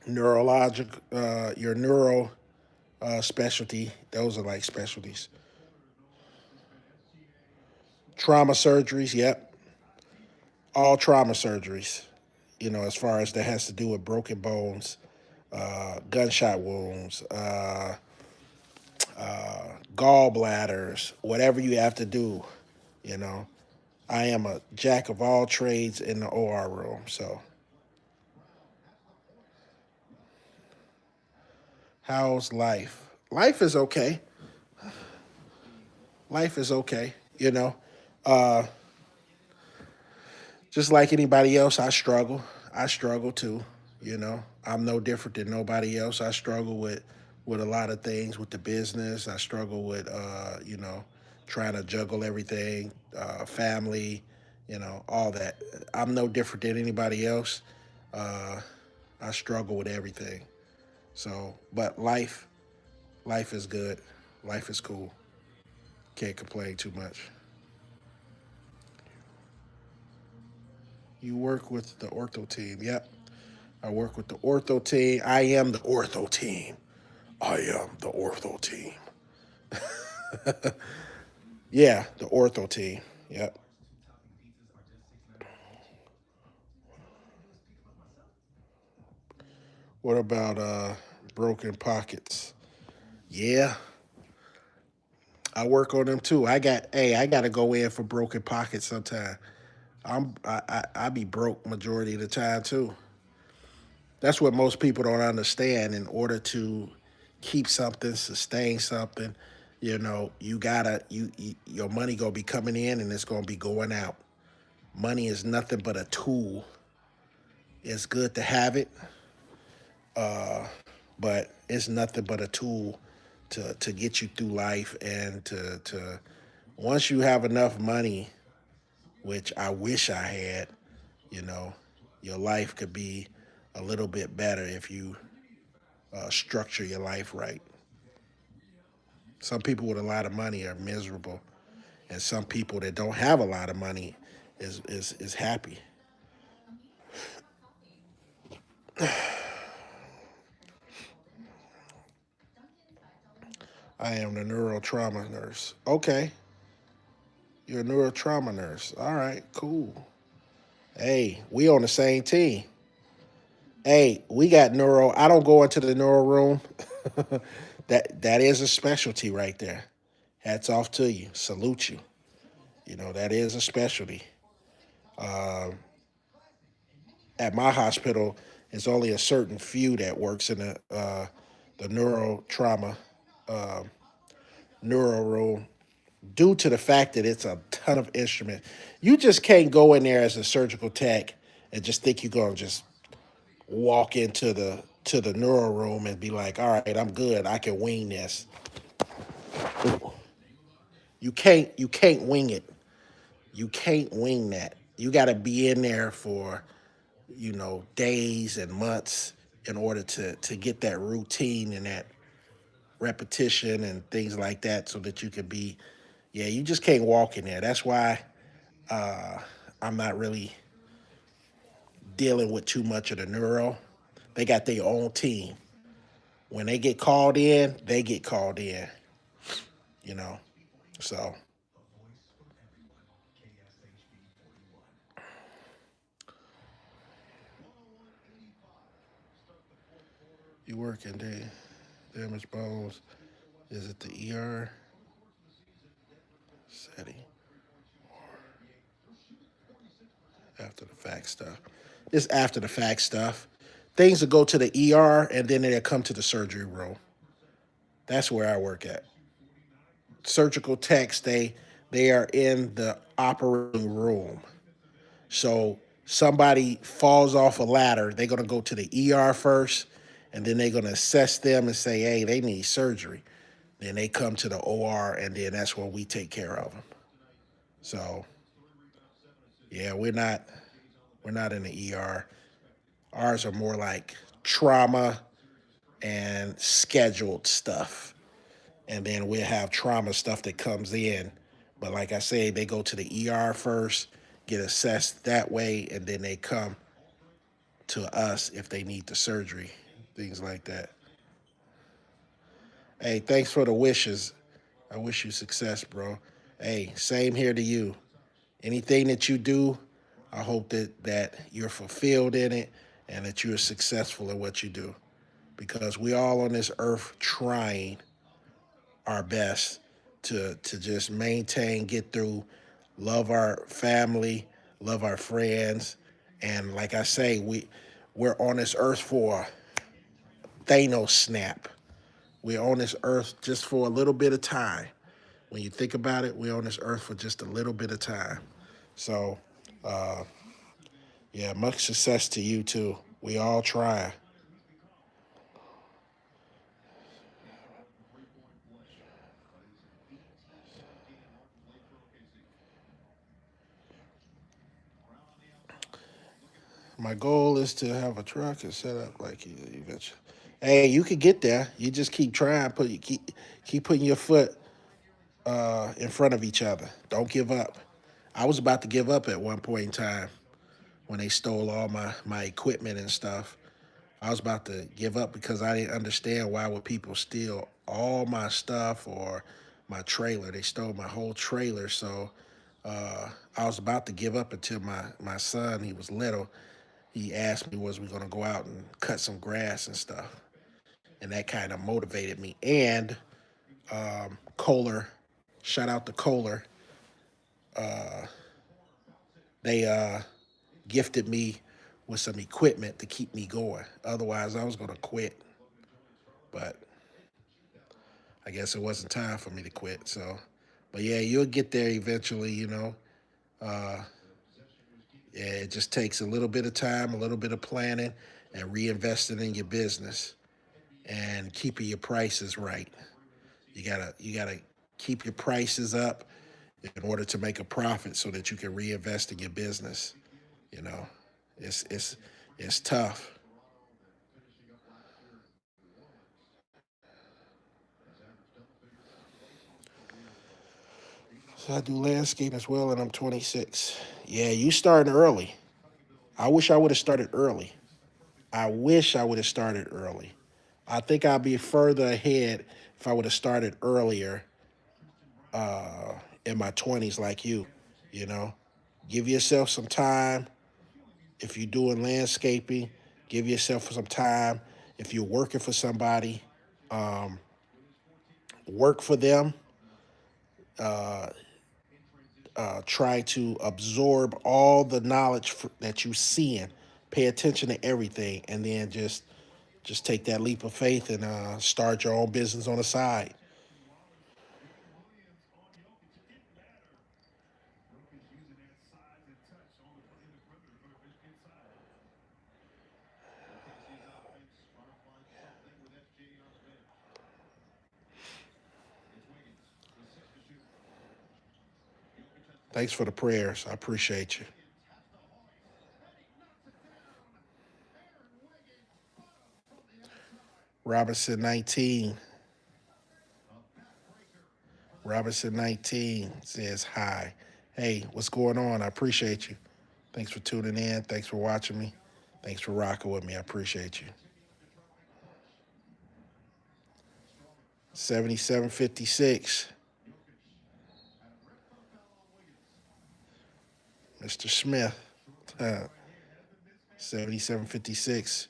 neurologic, your neuro specialty. Those are like specialties. Trauma surgeries. Yep, all trauma surgeries. As far as that has to do with broken bones, gunshot wounds, gallbladders, whatever you have to do. You know, I am a jack of all trades in the OR room. So, how's life? Life is okay. Life is okay. Uh, just like anybody else, I struggle. I struggle too. I'm no different than nobody else. I struggle with with a lot of things with the business. I struggle with, trying to juggle everything, family, all that. I'm no different than anybody else. Uh, I struggle with everything. So, but life is good. Life is cool. Can't complain too much. You work with the ortho team. Yep. I work with the ortho team. I am the ortho team. I am the ortho team. Yeah, the ortho team. Yep. What about broken pockets? Yeah, I work on them too. I gotta go in for broken pockets sometime. I be broke majority of the time too. That's what most people don't understand. In order to keep something, sustain something, you gotta your money gonna be coming in and it's gonna be going out. Money is nothing but a tool. It's good to have it, but it's nothing but a tool to get you through life and to once you have enough money, which I wish I had, you know, your life could be a little bit better if you structure your life right. Some people with a lot of money are miserable, and some people that don't have a lot of money is happy. I am the neurotrauma nurse. Okay, you're a neurotrauma nurse. All right, cool. Hey, we on the same team. Hey, we got neuro. I don't go into the neuro room. That is a specialty right there. Hats off to you. Salute you. That is a specialty. Uh, at my hospital, it's only a certain few that works in the neuro trauma neuro room due to the fact that it's a ton of instruments. You just can't go in there as a surgical tech and just think you're gonna just walk into the neuro room and be like, all right, I'm good. I can wing this. You can't wing it. You can't wing that. You got to be in there for days and months in order to get that routine and that repetition and things like that, so that you can be. Yeah, you just can't walk in there. That's why I'm not really dealing with too much of the neuro. They got their own team. When they get called in, they get called in. You know, so you work in damaged bones. Is it the ER setting? After the fact stuff. It's after the fact stuff. Things will go to the ER and then they'll come to the surgery room. That's where I work at. Surgical techs, they are in the operating room. So somebody falls off a ladder, they're gonna go to the ER first, and then they're gonna assess them and say, hey, they need surgery. Then they come to the OR, and then that's where we take care of them. So yeah, we're not in the ER. Ours are more like trauma and scheduled stuff. And then we'll have trauma stuff that comes in. But like I say, they go to the ER first, get assessed that way, and then they come to us if they need the surgery, things like that. Hey, thanks for the wishes. I wish you success, bro. Hey, same here to you. Anything that you do, I hope that you're fulfilled in it and that you're successful in what you do. Because we all on this earth trying our best to just maintain, get through, love our family, love our friends, and like I say, we're on this earth for Thanos snap. We're on this earth just for a little bit of time. When you think about it, we're on this earth for just a little bit of time. So, yeah, much success to you too. We all try. My goal is to have a truck and set up like you eventually. Hey, you could get there. You just keep trying. Keep putting your foot in front of each other. Don't give up. I was about to give up at one point in time when they stole all my equipment and stuff. I was about to give up because I didn't understand why would people steal all my stuff or my trailer. They stole my whole trailer. So I was about to give up until my son, he was little, he asked me, was we going to go out and cut some grass and stuff. And that kind of motivated me. And Kohler, shout out to Kohler, they gifted me with some equipment to keep me going. Otherwise, I was going to quit. But I guess it wasn't time for me to quit. So, but yeah, you'll get there eventually, you know. Uh, yeah, it just takes a little bit of time, a little bit of planning, and reinvesting in your business and keeping your prices right. You gotta keep your prices up in order to make a profit so that you can reinvest in your business. You know, it's tough. So I do landscape as well, and I'm 26. Yeah, you starting early. I wish I would have started early. I wish I would have started early. I think I'd be further ahead if I would have started earlier in my 20s like you. You know, give yourself some time. If you're doing landscaping, give yourself some time. If you're working for somebody, work for them. Try to absorb all the knowledge that you see in. Pay attention to everything, and then just take that leap of faith and start your own business on the side. Thanks for the prayers. I appreciate you. Robinson 19. Robinson 19 says hi. Hey, what's going on? I appreciate you. Thanks for tuning in. Thanks for watching me. Thanks for rocking with me. I appreciate you. 7756. Mr. Smith. 7756.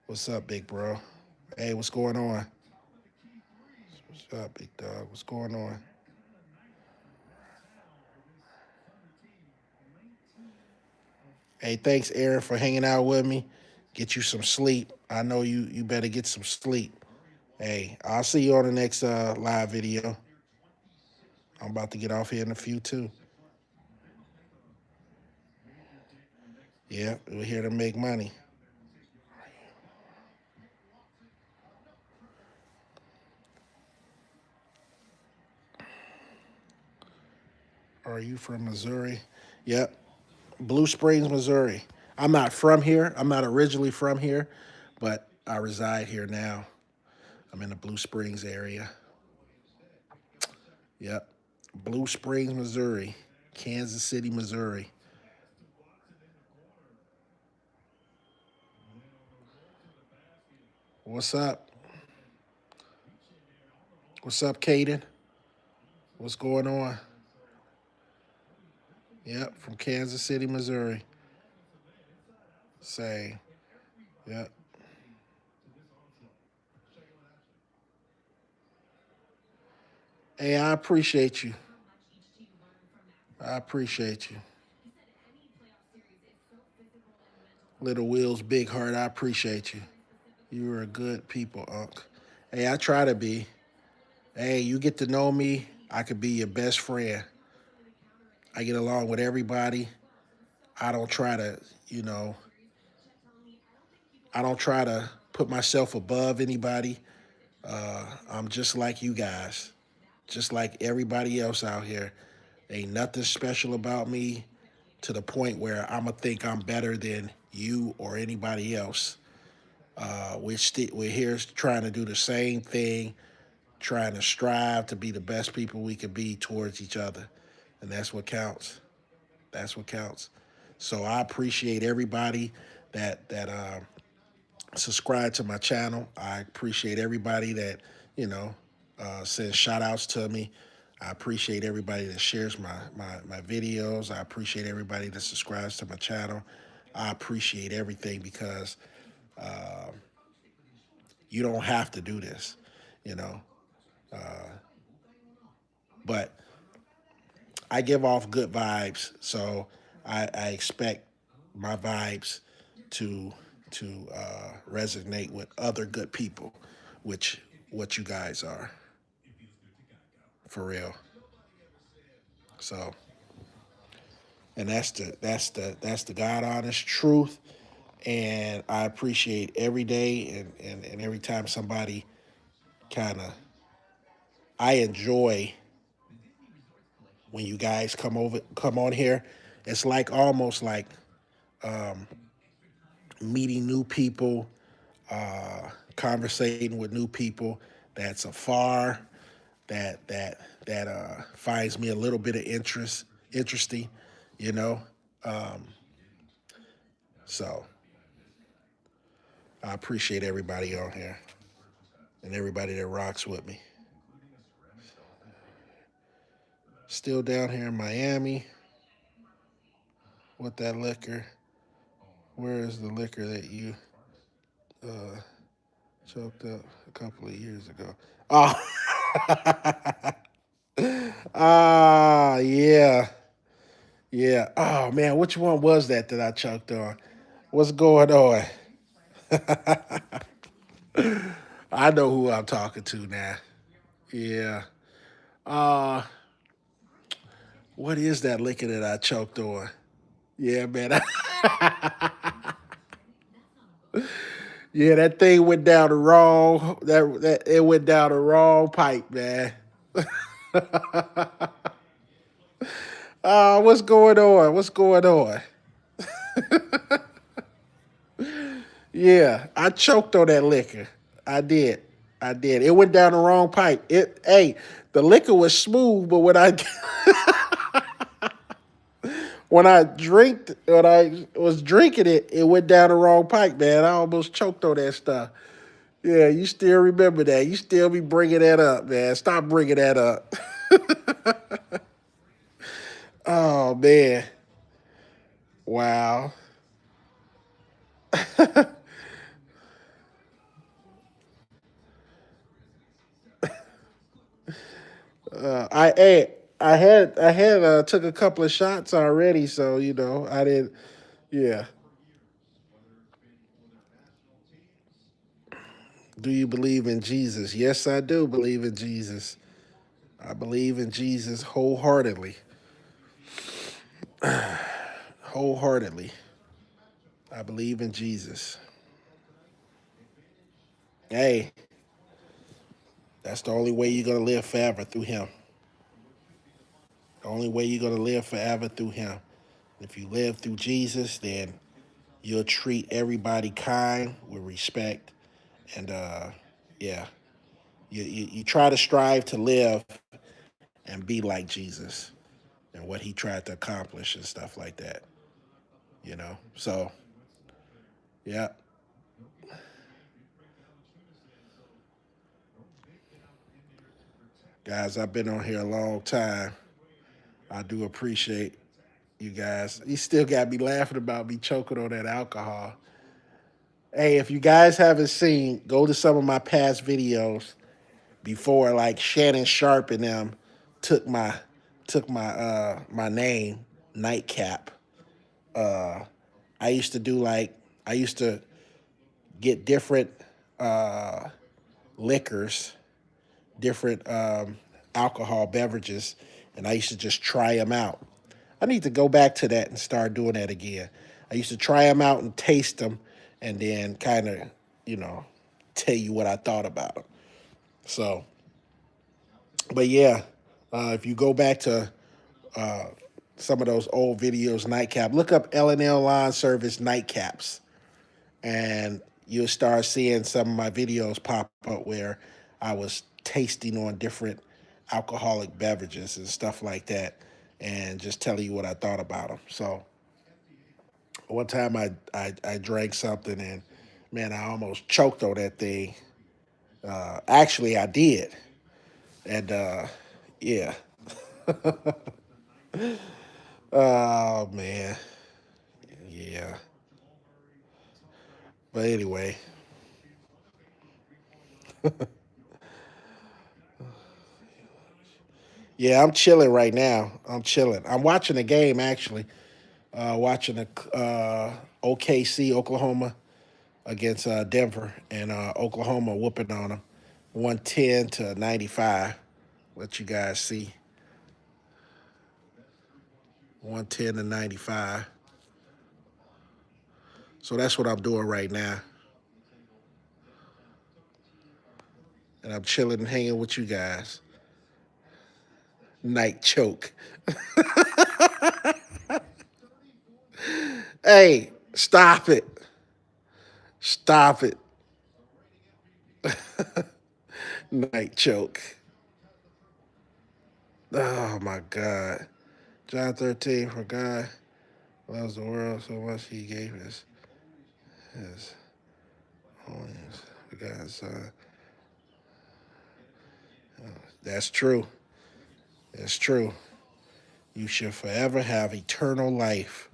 What's up, big bro? Hey, what's going on? What's up, big dog? What's going on? Hey, thanks, Aaron, for hanging out with me. Get you some sleep. I know you better get some sleep. Hey, I'll see you on the next live video. I'm about to get off here in a few too. Yeah, we're here to make money. Are you from Missouri? Yep. Blue Springs, Missouri. I'm not from here. I'm not originally from here, but I reside here now. I'm in the Blue Springs area. Yep. Blue Springs, Missouri. Kansas City, Missouri. What's up? What's up, Caden? What's going on? Yep, from Kansas City, Missouri. Say, yep. Hey, I appreciate you. I appreciate you. Little Wheels, Big Heart, I appreciate you. You are a good people, Unc. Hey, I try to be. Hey, you get to know me, I could be your best friend. I get along with everybody. I don't try to, you know, I don't try to put myself above anybody. I'm just like you guys, just like everybody else out here. Ain't nothing special about me to the point where I'm going to think I'm better than you or anybody else. We're here trying to do the same thing, trying to strive to be the best people we can be towards each other, and that's what counts. That's what counts. So I appreciate everybody that subscribe to my channel. I appreciate everybody that sends shout outs to me. I appreciate everybody that shares my videos. I appreciate everybody that subscribes to my channel. I appreciate everything because you don't have to do this, you know. But I give off good vibes, so I expect my vibes to resonate with other good people, which what you guys are, for real. So, and that's the God honest truth. And I appreciate every day and every time somebody kind of, I enjoy when you guys come on here. It's like almost like meeting new people, conversating with new people that's afar, that finds me a little bit of interesting, you know. So I appreciate everybody on here and everybody that rocks with me. Still down here in Miami with that liquor. Where is the liquor that you choked up a couple of years ago? Oh, yeah. Yeah. Oh man, which one was that I choked on? What's going on? I know who I'm talking to now. Yeah. Uh, what is that liquor that I choked on? Yeah, man. Yeah, that thing went down the wrong. That it went down the wrong pipe, man. What's going on? What's going on? Yeah, I choked on that liquor. I did. I did. It went down the wrong pipe. Hey, the liquor was smooth, but when I was drinking it, it went down the wrong pipe, man. I almost choked on that stuff. Yeah, you still remember that. You still be bringing that up, man. Stop bringing that up. Oh, man. Wow. I had took a couple of shots already, so I didn't. Yeah. Do you believe in Jesus? Yes, I do believe in Jesus. I believe in Jesus wholeheartedly. Wholeheartedly. I believe in Jesus. Hey, that's the only way you're gonna live forever, through Him. The only way you're gonna live forever, through Him. If you live through Jesus, then you'll treat everybody kind, with respect, and yeah, you try to strive to live and be like Jesus and what He tried to accomplish and stuff like that. So yeah, guys, I've been on here a long time. I do appreciate you guys. You still got me laughing about me choking on that alcohol. Hey, if you guys haven't seen, go to some of my past videos before, like Shannon Sharp and them took my my name, Nightcap. Uh, I used to get different uh, liquors, different alcohol beverages, and I used to just try them out. I need to go back to that and start doing that again. I used to try them out and taste them, and then kind of, you know, tell you what I thought about them. So, but yeah, if you go back to some of those old videos, nightcap. Look up L&L Lawn Service nightcaps, and you'll start seeing some of my videos pop up where I was tasting on different alcoholic beverages and stuff like that, and just telling you what I thought about them. So one time I drank something, and man, I almost choked on that thing. Actually, I did, and yeah. Oh man, yeah. But anyway, yeah, I'm chilling right now. I'm chilling. I'm watching the game actually. Watching the OKC Oklahoma against Denver, and Oklahoma whooping on them, 110-95. Let you guys see, 110-95. So that's what I'm doing right now, and I'm chilling and hanging with you guys. Night choke. Hey, stop it. Stop it. Night choke. Oh my God. John 13, for God loves the world so much he gave his only begotten son. That's true. That's true. You should forever have eternal life.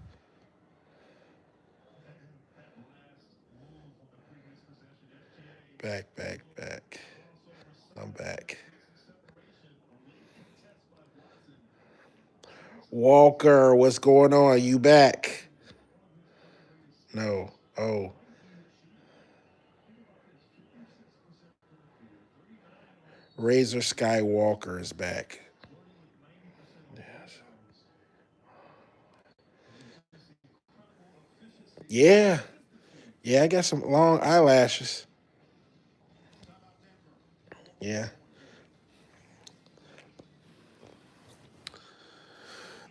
Back, back, back. I'm back. Walker, what's going on? You back? No. Oh. Razor Skywalker is back. Yes. Yeah. Yeah, I got some long eyelashes. Yeah.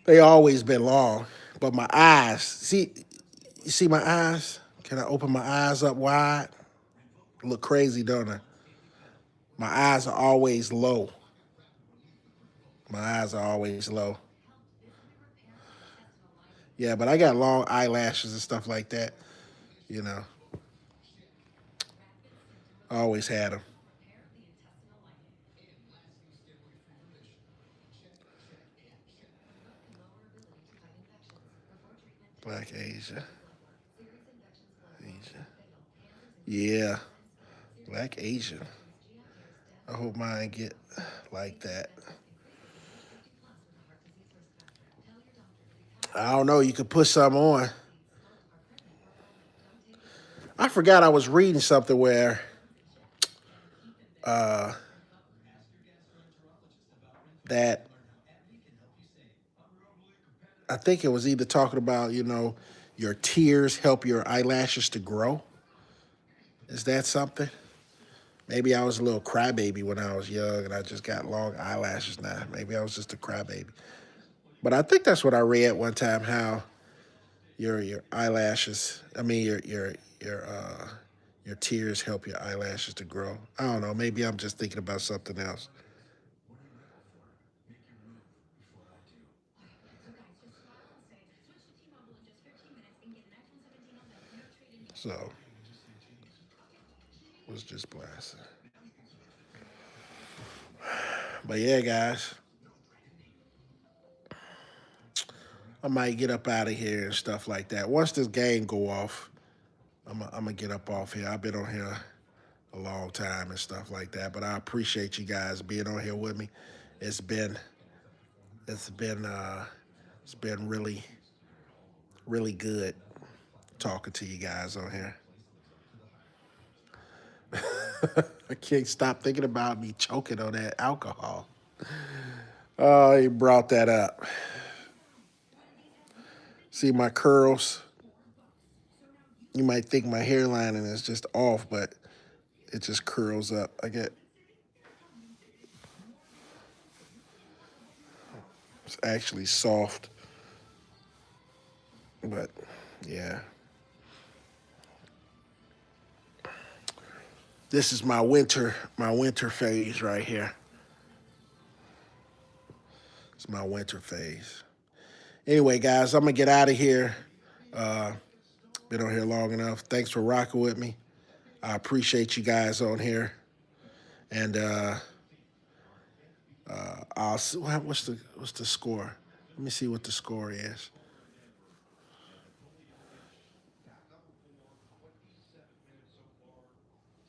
They always been long. But my eyes, see, you see my eyes? Can I open my eyes up wide? Look crazy, don't I? My eyes are always low. My eyes are always low. Yeah, but I got long eyelashes and stuff like that. You know, I always had them. Black Asia. Asia. Yeah, Black Asian. I hope mine get like that. I don't know. You could put some on. I forgot I was reading something where uh, that I think it was either talking about, your tears help your eyelashes to grow. Is that something? Maybe I was a little crybaby when I was young and I just got long eyelashes now. Maybe I was just a crybaby. But I think that's what I read one time, how your eyelashes, I mean your tears help your eyelashes to grow. I don't know, maybe I'm just thinking about something else. So, was just blasting. But yeah, guys, I might get up out of here and stuff like that. Once this game go off, I'm gonna get up off here. I've been on here a long time and stuff like that. But I appreciate you guys being on here with me. It's been it's been uh it's been really good talking to you guys on here. I can't stop thinking about me choking on that alcohol. Oh, he brought that up. See my curls? You might think my hairline is just off, but it just curls up. It's actually soft. But yeah, this is my winter phase right here. It's my winter phase. Anyway, guys, I'm gonna get out of here. Been on here long enough. Thanks for rocking with me. I appreciate you guys on here. And I'll see, what's the score? Let me see what the score is.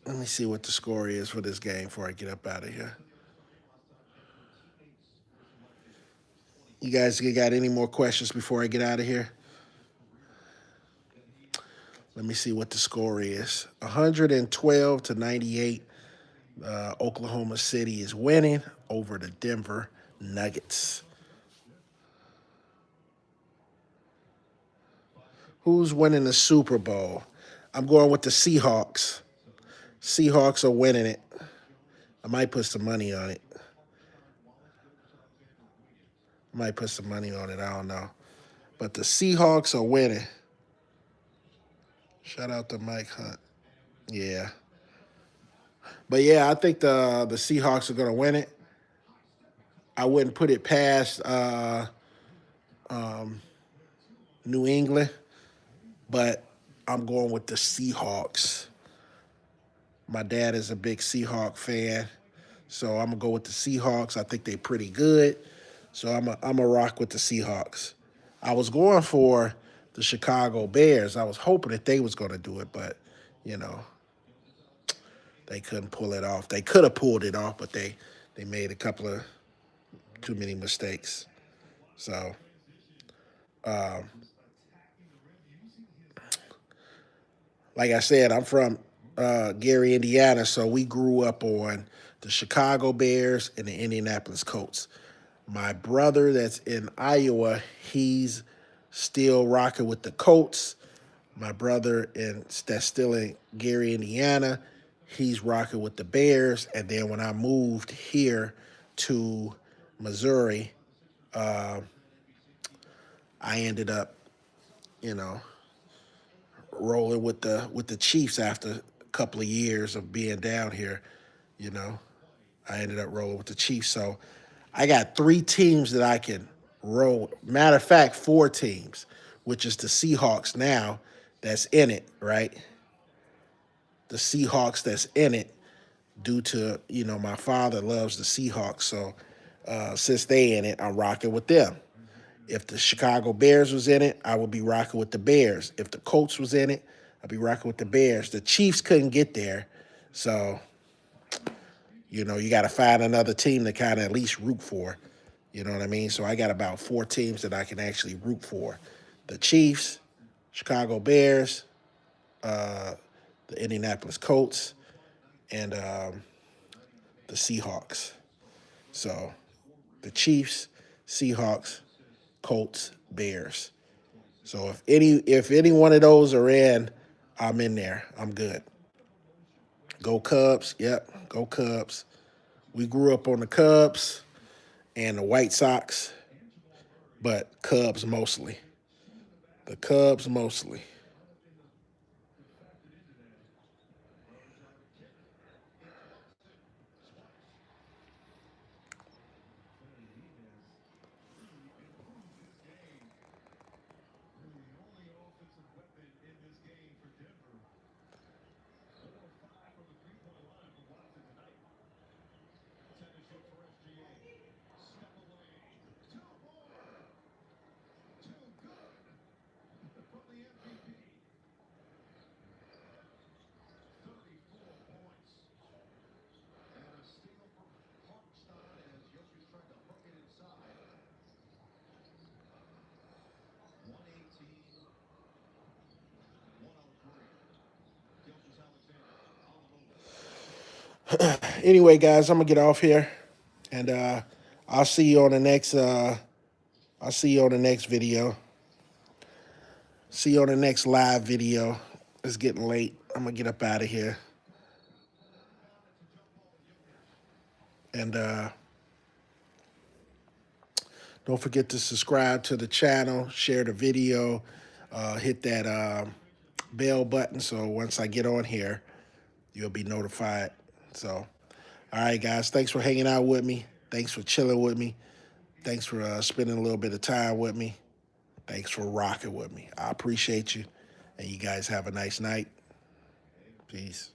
Let me see what the score is for this game before I get up out of here. You guys got any more questions before I get out of here? Let me see what the score is. 112 to 98. Oklahoma City is winning over the Denver Nuggets. Who's winning the Super Bowl? I'm going with the Seahawks. Seahawks are winning it. I might put some money on it. I don't know. But the Seahawks are winning. Shout out to Mike Hunt. Yeah. But yeah, I think the Seahawks are going to win it. I wouldn't put it past New England, but I'm going with the Seahawks. My dad is a big Seahawk fan, so I'm gonna go with the Seahawks. I think they're pretty good, so I'm a rock with the Seahawks. I was going for the Chicago Bears. I was hoping that they was gonna do it, but you know they couldn't pull it off. They could have pulled it off, but they made a couple of too many mistakes. So. Like I said, I'm from Gary, Indiana, so we grew up on the Chicago Bears and the Indianapolis Colts. My brother that's in Iowa, he's still rocking with the Colts. My brother that's still in Gary, Indiana, he's rocking with the Bears. And then when I moved here to Missouri, I ended up, you know, rolling with the Chiefs after a couple of years of being down here. You know, I ended up rolling with the Chiefs. So I got 3 teams that I can roll. Matter of fact, 4 teams, which is the Seahawks now that's in it, right? The Seahawks that's in it due to, my father loves the Seahawks. So since they in it, I'm rocking with them. If the Chicago Bears was in it, I would be rocking with the Bears. If the Colts was in it, I'd be rocking with the Bears. The Chiefs couldn't get there. So, you got to find another team to kind of at least root for. You know what I mean? So I got about 4 teams that I can actually root for. The Chiefs, Chicago Bears, the Indianapolis Colts, and the Seahawks. So the Chiefs, Seahawks, Colts, Bears. So if any one of those are in, I'm in there. I'm good. Go Cubs. Yep, go Cubs. We grew up on the Cubs and the White Sox, but Cubs mostly. The Cubs mostly. Anyway, guys, I'm gonna get off here, and I'll see you on the next. I'll see you on the next video. See you on the next live video. It's getting late. I'm gonna get up out of here, and don't forget to subscribe to the channel, share the video, hit that bell button so once I get on here, you'll be notified. So, all right, guys, thanks for hanging out with me. Thanks for chilling with me. Thanks for spending a little bit of time with me. Thanks for rocking with me. I appreciate you. And you guys have a nice night. Peace.